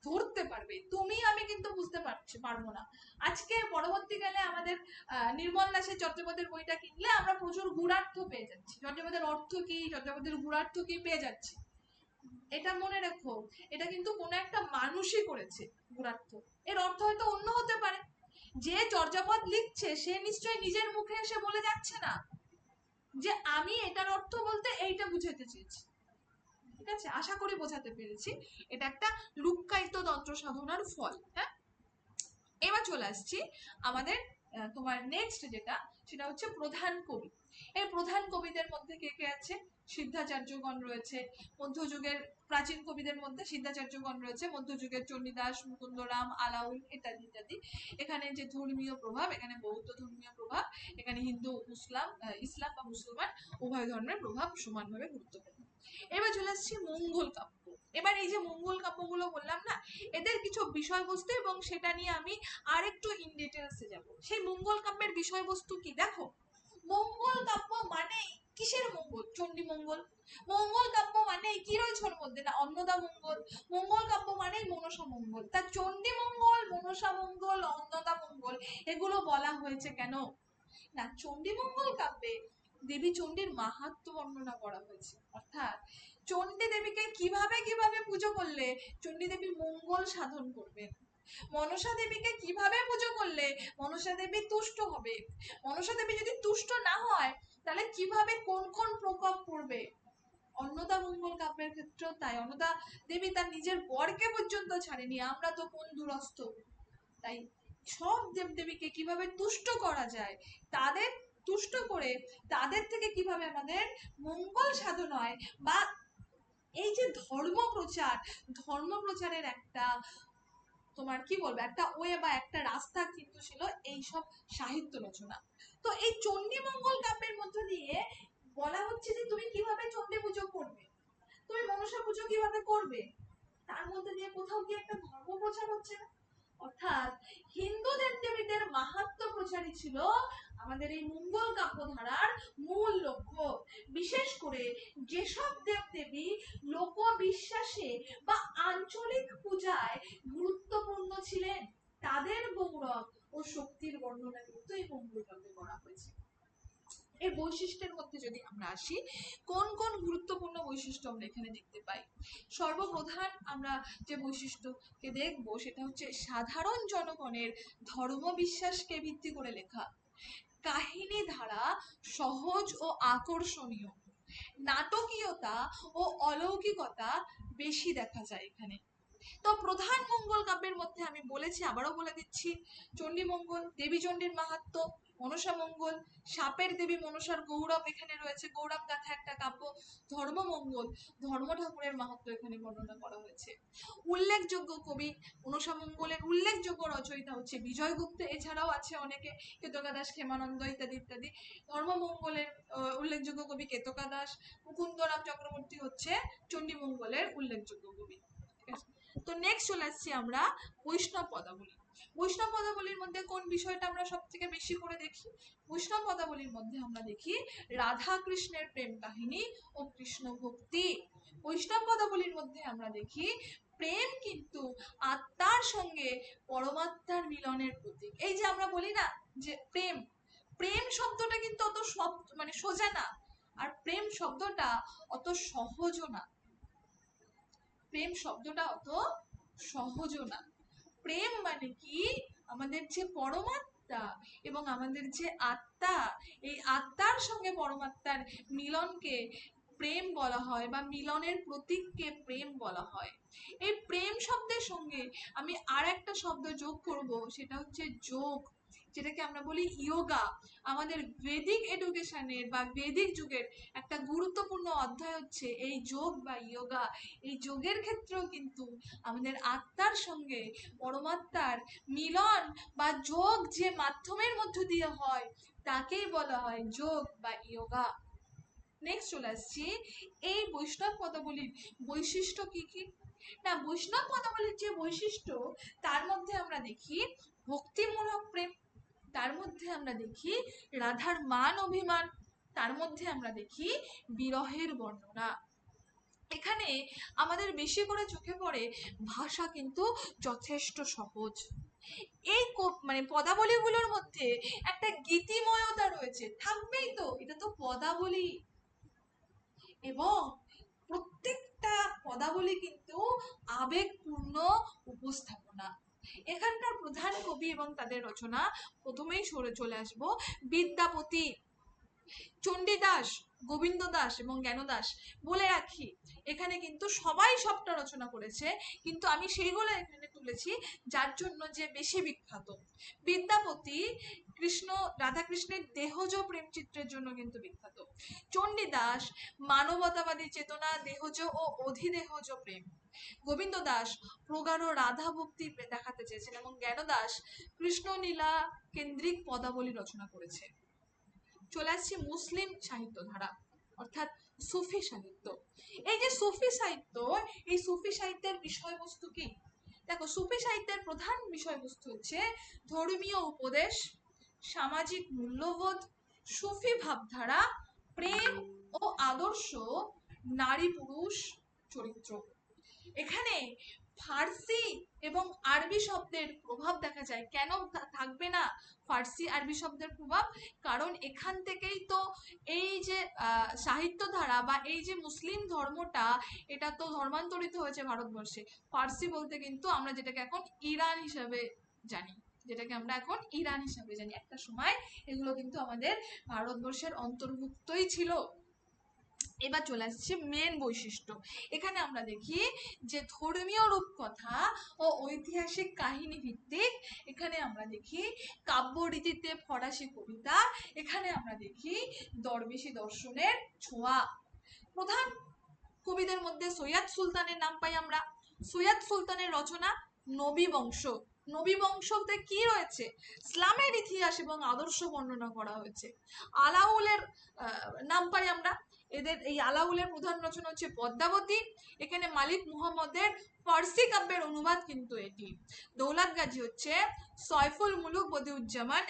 ধরতে পারবে। তুমি আমি কিন্তু বুঝতে পারবো না। আজকে পরবর্তীকালে আমাদের নির্মল দাসের চর্যাপদের বইটা কিনলে আমরা প্রচুর গুণার্থ পেয়ে যাচ্ছি, চর্যাপদের অর্থ কি, চর্যাপদের গুণার্থ কি পেয়ে যাচ্ছি। এটা মনে রেখো, এটা কিন্তু কোনো একটা মানুষই করেছে গুণার্থ, এর অর্থ হয়তো অন্য হতে পারে। যে চর্যাপদ লিখছে সে নিশ্চয়ই নিজের মুখে এসে বলে যাচ্ছে না যে আমি এটার অর্থ বলতে এইটা বুঝাতে চেয়েছি। ঠিক আছে, আশা করি বোঝাতে পেরেছি। এটা একটা লুক্কায়িত তন্ত্র সাধনার ফল। হ্যাঁ, এবার চলে আসছি আমাদের তোমার নেক্সট যেটা, সেটা হচ্ছে প্রধান কবি। এই প্রধান কবিদের মধ্যে কে কে আছে? সিদ্ধাচার্যগণ রয়েছে। মধ্যযুগের প্রাচীন কবিদের মধ্যে সিদ্ধাচার্যগণ রয়েছে, মধ্যযুগের চণ্ডীদাস, মুকুন্দরাম, আলাউল ইত্যাদি ইত্যাদি। এখানে যে ধর্মীয় প্রভাব, এখানে বৌদ্ধ ধর্মীয় প্রভাব, এখানে হিন্দু ইসলাম বা মুসলমান উভয় ধর্মের প্রভাব সমানভাবে গুরুত্বপূর্ণ। এবার চলে আসছি মঙ্গল কাব্য। এবার এই যে মঙ্গল কাব্যগুলো বললাম না, এদের কিছু বিষয়বস্তু এবং সেটা নিয়ে আমি আরেকটু ইন ডিটেলসে যাব। সেই মঙ্গল কাব্যের বিষয়বস্তু কি দেখো, মঙ্গল কাব্য মানে কিসের মঙ্গল? চণ্ডী মঙ্গল। মঙ্গল কাব্য মানে কি রয়েছে ওর মধ্যে? না অন্নদা মঙ্গল। মঙ্গল কাব্য মানে মনসা মঙ্গল। তা চণ্ডী মঙ্গল, মনসা মঙ্গল, অন্নদা মঙ্গল এগুলো বলা হয়েছে কেন? না চণ্ডী মঙ্গল কাব্যে দেবী চণ্ডীর মাহাত্ম্য বর্ণনা করা হয়েছে। অর্থাৎ চণ্ডী দেবীকে কিভাবে কিভাবে পুজো করলে চণ্ডী দেবী মঙ্গল সাধন করবেন, মনসা দেবীকে কিভাবে পুজো করলে মনসা দেবী তুষ্ট হবে, মনসা দেবী যদি তুষ্ট না হয় তাহলে কিভাবে কোন কোন প্রকোপ পড়বে। অন্নদা মঙ্গল কাব্যের ক্ষেত্রেও তাই, অন্নদা দেবী তার নিজের বরকে পর্যন্ত ছাড়েনি, আমরা তো কোন দুরস্ত। তাই সব দেবদেবীকে কিভাবে তুষ্ট করা যায়, তাদের তুষ্ট করে তাদের থেকে কিভাবে আমাদের মঙ্গল সাধন হয়, বা এই যে ধর্ম প্রচারের একটা তোমার কি বলবো একটা ওয়ে বা একটা রাস্তা কিন্তু ছিল এইসব সাহিত্য রচনা। তো এই চণ্ডী মঙ্গল কাব্যের মধ্য দিয়ে বলা হচ্ছে যে তুমি কিভাবে চণ্ডী পুজো করবে, তুমি মনসা পুজো কিভাবে করবে, তার মধ্যে দিয়ে কোথাও কি একটা ধর্ম প্রচার হচ্ছে না? অর্থাৎ হিন্দু দেবদেবীদের মাহাত্ম্য প্রচারই ছিল আমাদের এই মঙ্গল কাব্য ধারার মূল লক্ষ্য। বিশেষ করে যেসব দেবদেবী লোকবিশ্বাসে বা আঞ্চলিক পূজায় গুরুত্বপূর্ণ ছিলেন তাদের গৌরব ও শক্তির বর্ণনা কিন্তু এই মঙ্গল কাব্যে করা হয়েছে। এর বৈশিষ্ট্যের মধ্যে যদি আমরা আসি, কোন কোন গুরুত্বপূর্ণ বৈশিষ্ট্য আমরা এখানে দেখতে পাই? সর্বপ্রধান আমরা যে বৈশিষ্ট্যকে দেখব সেটা হচ্ছে সাধারণ জনগণের ধর্ম বিশ্বাসকে ভিত্তি করে লেখা, কাহিনী ধারা সহজ ও আকর্ষণীয়, নাটকীয়তা ও অলৌকিকতা বেশি দেখা যায় এখানে। তো প্রধান মঙ্গল কাব্যের মধ্যে আমি বলেছি, আবারও বলে দিচ্ছি, চণ্ডী মঙ্গল, দেবী চণ্ডীর মাহাত্ম্য, মনসা মঙ্গল, সাপের দেবী মনসার গৌরব এখানে রয়েছে, গৌরব গাথা একটা কাব্য, ধর্মমঙ্গল, ধর্ম ঠাকুরের মাহাত্ম্য এখানে বর্ণনা করা হয়েছে। উল্লেখযোগ্য কবি মনসা মঙ্গলের উল্লেখযোগ্য রচয়িতা হচ্ছে বিজয়গুপ্ত, এছাড়াও আছে অনেকে, কেতকা দাস, ক্ষেমানন্দ ইত্যাদি ইত্যাদি। ধর্মমঙ্গলের উল্লেখযোগ্য কবি কেতকা দাস, মুকুন্দরাম চক্রবর্তী হচ্ছে চণ্ডী মঙ্গলের উল্লেখযোগ্য কবি। ঠিক আছে, তো নেক্সট চলে আসছি আমরা বৈষ্ণব পদাবলী। বৈষ্ণব পদাবলীর মধ্যে কোন বিষয়টা আমরা সব থেকে বেশি করে দেখি? বৈষ্ণব পদাবলীর মধ্যে আমরা দেখি রাধা কৃষ্ণের প্রেম কাহিনী ও কৃষ্ণ ভক্তি। বৈষ্ণব পদাবলীর মধ্যে আমরা দেখি প্রেম কিন্তু আত্মার সঙ্গে পরমাত্মার মিলনের প্রতীক। এই যে আমরা বলি না যে প্রেম, প্রেম শব্দটা কিন্তু অত মানে সোজা না, আর প্রেম শব্দটা অত সহজও না, প্রেম শব্দটা অত সহজও না। প্রেম মানে কি, আমাদের যে পরমাত্মা এবং আমাদের যে আত্মা, এই আত্মার সঙ্গে পরমাত্মার মিলনকে প্রেম বলা হয়, বা মিলনের প্রতীককে প্রেম বলা হয়। এই প্রেম শব্দের সঙ্গে আমি আর একটা শব্দ যোগ করব, সেটা হচ্ছে যোগ, যেটাকে আমরা বলি ইয়োগা। আমাদের বেদিক এডুকেশনের বা বেদিক যুগের একটা গুরুত্বপূর্ণ অধ্যায় হচ্ছে এই যোগ বা ইয়োগা। এই যোগের ক্ষেত্রেও কিন্তু আমাদের আত্মার সঙ্গে পরমাত্মার মিলন বা যোগ যে মাধ্যমের মধ্য দিয়ে হয় তাকেই বলা হয় যোগ বা ইয়োগা। নেক্সট চলে আসছি এই বৈষ্ণব পদাবলীর বৈশিষ্ট্য কি কি। না বৈষ্ণব পদাবলীর যে বৈশিষ্ট্য, তার মধ্যে আমরা দেখি ভক্তিমূলক প্রেম, তার মধ্যে আমরা দেখি রাধার মান অভিমান, তার মধ্যে আমরা দেখি বিরহের বর্ণনা। এখানে আমাদের বেশি করে চোখে পড়ে ভাষা কিন্তু যথেষ্ট সহজ। এই মানে পদাবলীগুলোর মধ্যে একটা গীতিময়তা রয়েছে, থাকবেই তো, এটা তো পদাবলী, এবং প্রত্যেকটা পদাবলী কিন্তু আবেগপূর্ণ উপস্থাপনা। এখানকার প্রধান কবি এবং তাদের রচনা, প্রথমেই সরে চলে আসবো বিদ্যাপতি। চণ্ডীদাস, গোবিন্দ দাস এবং জ্ঞানদাস। বলে রাখি এখানে কিন্তু সবাই সবটা রচনা করেছে, কিন্তু আমি সেইগুলো এখানে তুলেছি যার জন্য যে বেশি বিখ্যাত। বিদ্যাপতি কৃষ্ণ রাধাকৃষ্ণের দেহজ প্রেম চিত্রের জন্য কিন্তু বিখ্যাত। চণ্ডীদাস মানবতাবাদী চেতনা, দেহজ ও অধিদেহজ প্রেম। গোবিন্দ দাস প্রগাঢ় রাধা ভক্তি দেখাতে চেয়েছেন এবং জ্ঞানদাস কৃষ্ণলীলা কেন্দ্রিক পদাবলী রচনা করেছে। চলে আসছি মুসলিম সাহিত্য ধারা অর্থাৎ সুফি সাহিত্য। এই যে সুফি সাহিত্য, এই সুফি সাহিত্যের বিষয়বস্তু কি? দেখো, সুফি সাহিত্যের প্রধান বিষয়বস্তু হচ্ছে ধর্মীয় উপদেশ, সামাজিক মূল্যবোধ, সুফি ভাবধারা, প্রেম ও আদর্শ, নারী পুরুষ চরিত্র। এখানে ফার্সি এবং আরবি শব্দের প্রভাব দেখা যায়। কেন থাকবে না ফার্সি আরবি শব্দের প্রভাব? কারণ এখান থেকেই তো এই যে সাহিত্য ধারা বা এই যে মুসলিম ধর্মটা, এটা তো ধর্মান্তরিত হয়েছে ভারতবর্ষে। ফার্সি বলতে কিন্তু আমরা যেটাকে এখন ইরান হিসাবে জানি, একটা সময় এগুলো কিন্তু আমাদের ভারতবর্ষের অন্তর্ভুক্তই ছিল। এবার চলে আসছে মেন বৈশিষ্ট্য। এখানে আমরা দেখি যে ধর্মীয় রূপকথা ও ঐতিহাসিক কাহিনী ভিত্তিক। এখানে আমরা দেখি কাব্য রীতিতে ফরাসি কবিতা। এখানে আমরা দেখি দরবেশি দর্শনের ছোঁয়া। প্রধান কবিদের মধ্যে সৈয়দ সুলতানের নাম পাই আমরা। সৈয়দ সুলতানের রচনা নবী বংশ। নবী বংশতে কি রয়েছে? ইসলামের ইতিহাস এবং আদর্শ বর্ণনা করা হয়েছে। আলাউলের নাম পাই আমরা। এদের এই আলাউলের প্রধান রচনা হচ্ছে পদ্মাবতী। এখানে মালিক মুহাম্মদের ফার্সি কাব্যের অনুবাদ কিন্তু এটি। দৌলত গাজী হচ্ছে সয়ফুল মুলুক বদিউজ্জামান,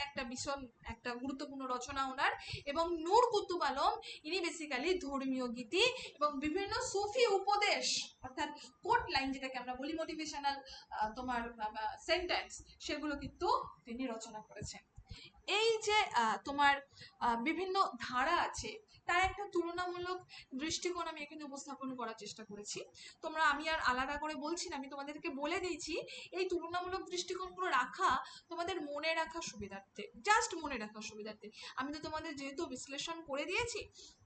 একটা গুরুত্বপূর্ণ রচনা ওনার। এবং নূর কুতুব আলম, ইনি বেসিক্যালি ধর্মীয় গীতি এবং বিভিন্ন সুফি উপদেশ অর্থাৎ কোট লাইন, যেটাকে আমরা বলি মোটিভেশনাল তোমার সেন্টেন্স, সেগুলো কিন্তু তিনি রচনা করেছেন। এই যে তোমার বিভিন্ন ধারা আছে, তার একটা তুলনামূলক দৃষ্টিকোণ আমি এখানে উপস্থাপন করার চেষ্টা করেছি। আমি আর আলাদা করে বলছি না, আমি তোমাদেরকে বলে দিয়েছি এই তুলনামূলক দৃষ্টিকোণগুলো রাখা তোমাদের মনে রাখার সুবিধার্থে, জাস্ট মনে রাখার সুবিধার্থে। আমি তো তোমাদের যেহেতু বিশ্লেষণ করে দিয়েছি,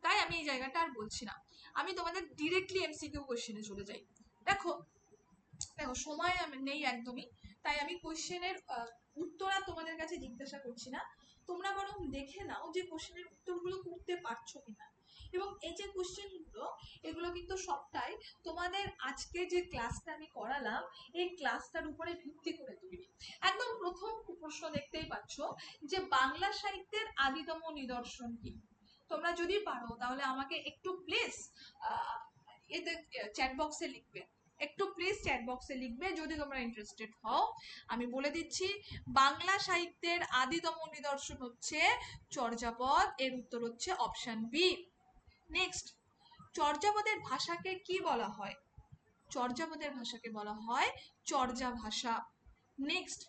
তাই আমি এই জায়গাটা আর বলছি না। আমি তোমাদের ডিরেক্টলি এমসিকিউ কোশ্চেনে চলে যাই। দেখো সময় নেই একদমই, তাই আমি কোশ্চেনের উত্তর আর তোমাদের কাছে জিজ্ঞাসা করছি না। তোমরা বরং দেখে নাও যে কোশ্চেনের উত্তরগুলো করতে পারছো কিনা। এবং এই যে কোশ্চেনগুলো, এগুলো কিন্তু সবটাই তোমাদের আজকে যে ক্লাসটা আমি করালাম, এই ক্লাসটার উপরে ভিত্তি করে তৈরি। একদম প্রথম প্রশ্ন দেখতেই পাচ্ছ যে বাংলা সাহিত্যের আদিতম নিদর্শন কি? তোমরা যদি পারো তাহলে আমাকে একটু প্লিজ এতে চ্যাট বক্সে লিখবে, যদি তোমরা ইন্টারেস্টেড হও। আমি বলে দিচ্ছি, বাংলা সাহিত্যের আদিতম নিদর্শন হচ্ছে চর্যাপদ। এর উত্তর হচ্ছে অপশন বি। নেক্সট, চর্যাপদের ভাষাকে কি বলা হয়? চর্যাপদের ভাষাকে বলা হয় চর্যা ভাষা। নেক্সট,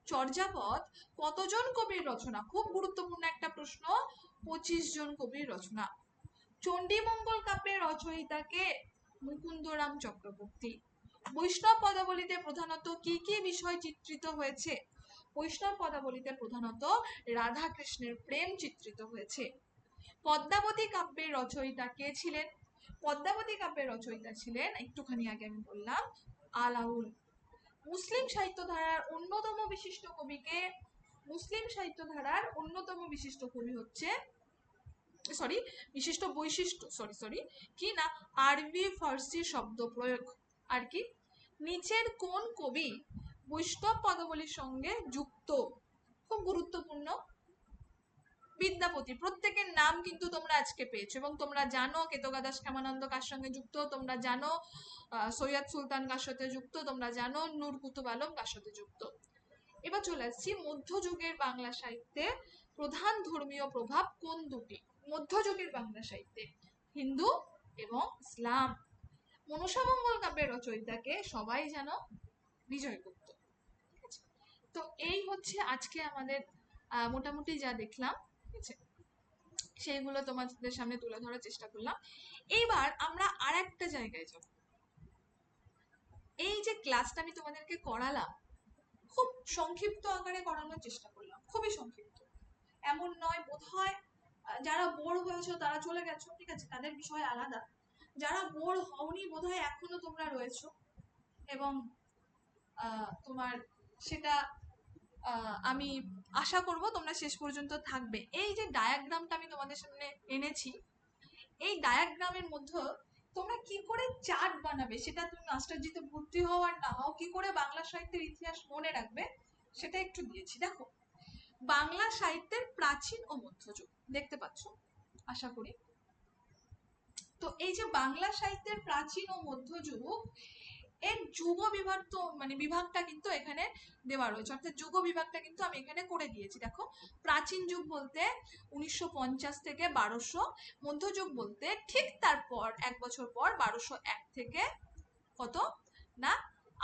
চর্যাপদ কতজন কবির রচনা? খুব গুরুত্বপূর্ণ একটা প্রশ্ন। 25 জন কবির রচনা। চণ্ডীমঙ্গল কাব্যের রচয়িতাকে মুকুন্দরাম চক্রবর্তী। বৈষ্ণব পদাবলীতে প্রধানত কি কি বিষয় চিত্রিত হয়েছে? বৈষ্ণব পদাবলীতে প্রধানত রাধা কৃষ্ণের প্রেম চিত্রিত হয়েছে। পদ্মাবতী কাব্যের রচয়িতা কে ছিলেন? পদ্মাবতী কাব্যের রচয়িতা ছিলেন, একটুখানি আগে আমি বললাম, আলাউল। মুসলিম সাহিত্য ধারার অন্যতম বিশিষ্ট কবিকে? মুসলিম সাহিত্য ধারার অন্যতম বিশিষ্ট কবি হচ্ছে কি না, আরবি ফার্সি শব্দ প্রয়োগ। আর কি, নিচের কোন কবি বৈষ্ণব পদাবলীর সঙ্গে যুক্ত? খুব গুরুত্বপূর্ণ, বিদ্যাপতি। প্রত্যেকের নাম কিন্তু তোমরা আজকে পেয়েছো এবং তোমরা জানো কেতকাদাস ক্ষেমানন্দ কার সঙ্গে যুক্ত, তোমরা জানো সৈয়দ সুলতান কার সাথে যুক্ত, তোমরা জানো নূর কুতুব আলম কার সাথে যুক্ত। এবার চলে আসছি মধ্যযুগের বাংলা সাহিত্যে প্রধান ধর্মীয় প্রভাব কোন দুটি? মধ্যযুগের বাংলা সাহিত্যে হিন্দু এবং ইসলাম। মনসামঙ্গল কাব্যের রচয়িতাকে সবাই জানো, বিজয়গুপ্ত। তো এই হচ্ছে আজকে আমাদের মোটামুটি যা দেখলাম, ঠিক আছে, সেইগুলো তোমাদের সামনে তুলে ধরার চেষ্টা করলাম। এইবার আমরা আর একটা জায়গায় যাব। এই যে ক্লাসটা আমি তোমাদেরকে করালাম, খুব সংক্ষিপ্ত আকারে করানোর চেষ্টা করলাম, খুবই সংক্ষিপ্ত। এমন নয় বোধহয় যারা বোর হয়েছো তারা চলে গেছো, ঠিক আছে, তাদের বিষয় আলাদা। যারা বোর হওনি বোধহয় এখনো তোমরা রয়েছো, এবং তোমার সেটা আমি আশা করব তোমরা শেষ পর্যন্ত থাকবে। এই যে ডায়াগ্রামটা আমি তোমাদের সামনে এনেছি, এই ডায়াগ্রামের মধ্যে তোমরা কি করে চার্ট বানাবে, সেটা তুমি মাস্টারজিতে ভর্তি হও আর না হও, কি করে বাংলা সাহিত্যের ইতিহাস মনে রাখবে সেটা একটু দিয়েছি। দেখো, বাংলা সাহিত্যের প্রাচীন ও মধ্যযুগ দেখতে পাচ্ছ আশা করি। তো এই যে বাংলা সাহিত্যের প্রাচীন ও মধ্যযুগ, এর যুগ বিভাগ মানে বিভাগটা কিন্তু এখানে দেওয়া রয়েছে, অর্থাৎ যুগ বিভাগটা কিন্তু আমি এখানে করে দিয়েছি। দেখো, প্রাচীন যুগ বলতে 1950 থেকে 1200, মধ্যযুগ বলতে ঠিক তারপর এক বছর পর 1201 থেকে কত না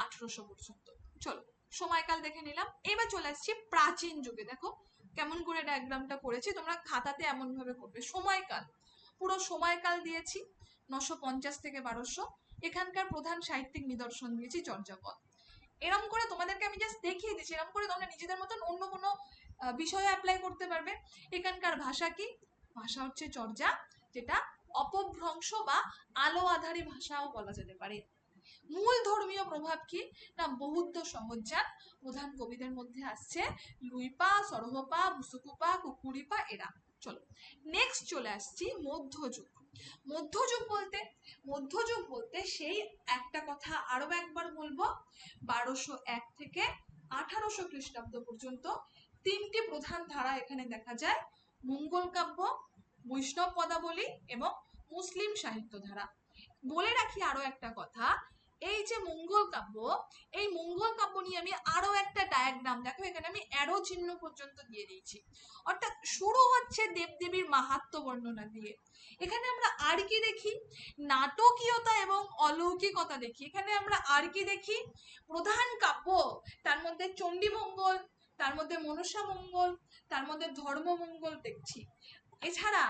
1800 পর্যন্ত। চলো সময়কাল দেখে নিলাম, এবার চলে আসছি প্রাচীন যুগে। দেখো কেমন করে ডায়াগ্রামটা করেছি, তোমরা খাতাতে এমন ভাবে করবে। সময়কাল, পুরো সময়কাল দিয়েছি 950 থেকে 1200। এখানকার প্রধান সাহিত্যিক নিদর্শন দিয়েছি চর্যাপদ। এরম করে তোমাদেরকে আমি জাস্ট দেখিয়ে দিচ্ছি, এরম করে তোমরা নিজেদের মতন অন্য কোনো বিষয়ে অ্যাপ্লাই করতে পারবে। এখানকার ভাষা কি? ভাষা হচ্ছে চর্যা, যেটা অপভ্রংশ বা আলো আধারী ভাষাও বলা যেতে পারে। মূল ধর্মীয় প্রভাব কি না বৌদ্ধ সহজাত। প্রধান কবিদের মধ্যে আসছে লুইপা, সরহপা, বুসুকুপা, কুকুরিপা এরা। চলো নেক্সট চলে আসছি মধ্যযুগ। মধ্যযুগ বলতে সেই একটা কথা আরো একবার বলবো, 1201 থেকে 1800 খ্রিস্টাব্দ পর্যন্ত তিনটি প্রধান ধারা এখানে দেখা যায়: মঙ্গল কাব্য, বৈষ্ণব পদাবলী এবং মুসলিম সাহিত্য ধারা। বলে রাখি আরো একটা কথা, এই যে মঙ্গল কাব্য, এই মঙ্গল কাব্য নিয়ে আমি আরো একটা ডায়াগ্রাম, দেখো এখানে আমি অ্যারো চিহ্ন পর্যন্ত দিয়ে দিয়েছি। অর্থাৎ শুরু হচ্ছে দেবদেবীর মাহাত্ম্য বর্ণনা দিয়ে। এখানে আমরা আর কি দেখি? নাটকীয়তা এবং অলৌকিকতা দেখি। এখানে আমরা আর কি দেখি? প্রধান কাব্য, তার মধ্যে চণ্ডীমঙ্গল, তার মধ্যে মনসা মঙ্গল, তার মধ্যে ধর্মমঙ্গল দেখছি। এছাড়া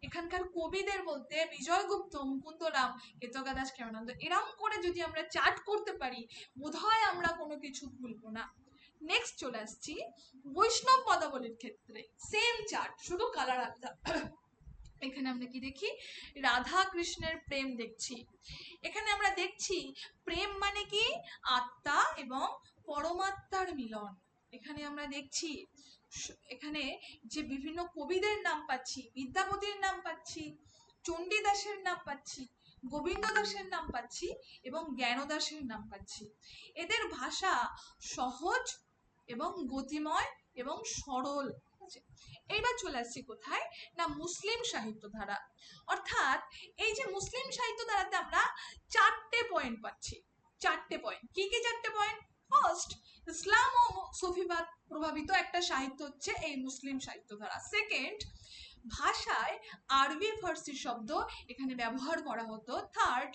এখানকার কবিদের বলতে বিজয়গুপ্ত, মুকুন্দরাম, কেতকা দাস, কেমানন্দ, এরম করে যদি আমরা চার্ট করতে পারি বোধহয় আমরা কোনো কিছু ভুলবো না। নেক্সট চলে আসছি বৈষ্ণব পদাবলীর ক্ষেত্রে, সেম চার্ট, শুধু কালার আলাদা। এখানে আমরা কি দেখি? রাধা কৃষ্ণের প্রেম দেখছি। এখানে আমরা দেখছি প্রেম মানে কি? আত্মা এবং পরমাত্মার মিলন। এখানে আমরা দেখছি, এখানে যে বিভিন্ন কবিদের নাম পাচ্ছি, বিদ্যাপতির নাম পাচ্ছি, চণ্ডীদাসের নাম পাচ্ছি, গোবিন্দ দাসের নাম পাচ্ছি এবং জ্ঞানদাসের নাম পাচ্ছি। এদের ভাষা সহজ এবং গতিময় এবং সরল। এইবার চলে আসছি কোথায় না মুসলিম সাহিত্য ধারা। অর্থাৎ এই যে মুসলিম সাহিত্য ধারাতে আমরা চারটে পয়েন্ট পাচ্ছি। চারটে পয়েন্ট, কি কি চারটে পয়েন্ট? ফার্স্ট, ইসলাম ও সুফিবাদ প্রভাবিত একটা সাহিত্য হচ্ছে এই মুসলিম সাহিত্য ধারা। সেকেন্ড, ভাষায় আরবি ফার্সি শব্দ এখানে ব্যবহার করা হতো। থার্ড,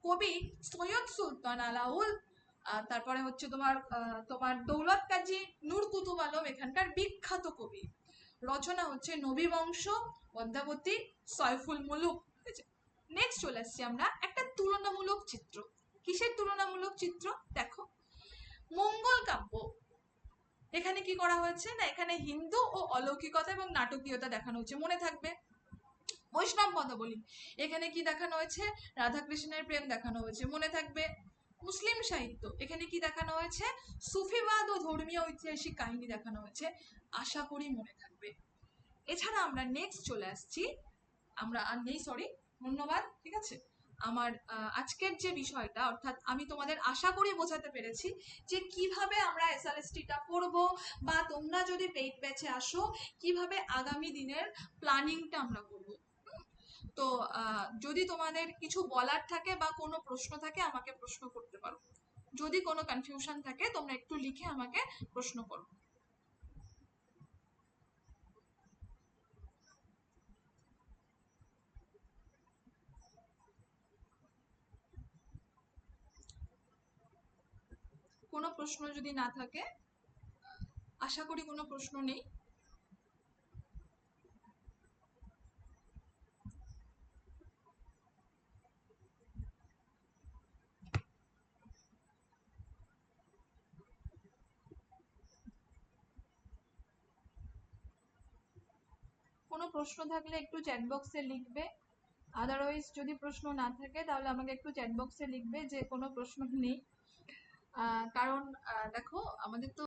কবি সৈয়দ সুলতান আলাউল, তারপরে হচ্ছে তোমার দৌলত কাজী নূর কুতুব আলম এখানকার বিখ্যাত কবি। রচনা হচ্ছে নবী বংশ, পদ্মাবতী, সয়ফুল মুলুক। নেক্সট চলে আসছি আমরা একটা তুলনামূলক চিত্র। কিসের তুলনামূলক চিত্র? দেখো, মঙ্গল কাব্য, এখানে কি করা হয়েছে না এখানে হিন্দু ও অলৌকিকতা এবং নাটকীয়তা দেখানো হচ্ছে, মনে থাকবে। বৈষ্ণব পদাবলী, এখানে কি দেখানো হয়েছে? রাধাকৃষ্ণের প্রেম দেখানো হয়েছে, মনে থাকবে। মুসলিম সাহিত্য, এখানে কি দেখানো হয়েছে? সুফিবাদ ও ধর্মীয় ঐতিহাসিক কাহিনী দেখানো হয়েছে, আশা করি মনে থাকবে। এছাড়া আমরা নেক্সট চলে আসছি, আমরা আর নেই, সরি, ধন্যবাদ, ঠিক আছে। আমার আজকের যে বিষয়টা, অর্থাৎ আমি তোমাদের আশা করি বোঝাতে পেরেছি যে কিভাবে আমরা এসএলএসটিটা করব, বা তোমরা যদি পেইড ব্যাচে আসো কিভাবে আগামী দিনের প্ল্যানিংটা আমরা করব। তো যদি তোমাদের কিছু বলার থাকে বা কোনো প্রশ্ন থাকে আমাকে প্রশ্ন করতে পারো। যদি কোনো কনফিউশন থাকে তোমরা একটু লিখে আমাকে প্রশ্ন করো। কোনো প্রশ্ন যদি না থাকে, আশা করি কোনো প্রশ্ন নেই। কোনো প্রশ্ন থাকলে একটু চ্যাট বক্সে লিখবে, আদারওয়াইজ যদি প্রশ্ন না থাকে তাহলে আমাকে একটু চ্যাট বক্সে লিখবে যে কোনো প্রশ্ন নেই। কারণ দেখো আমাদের তো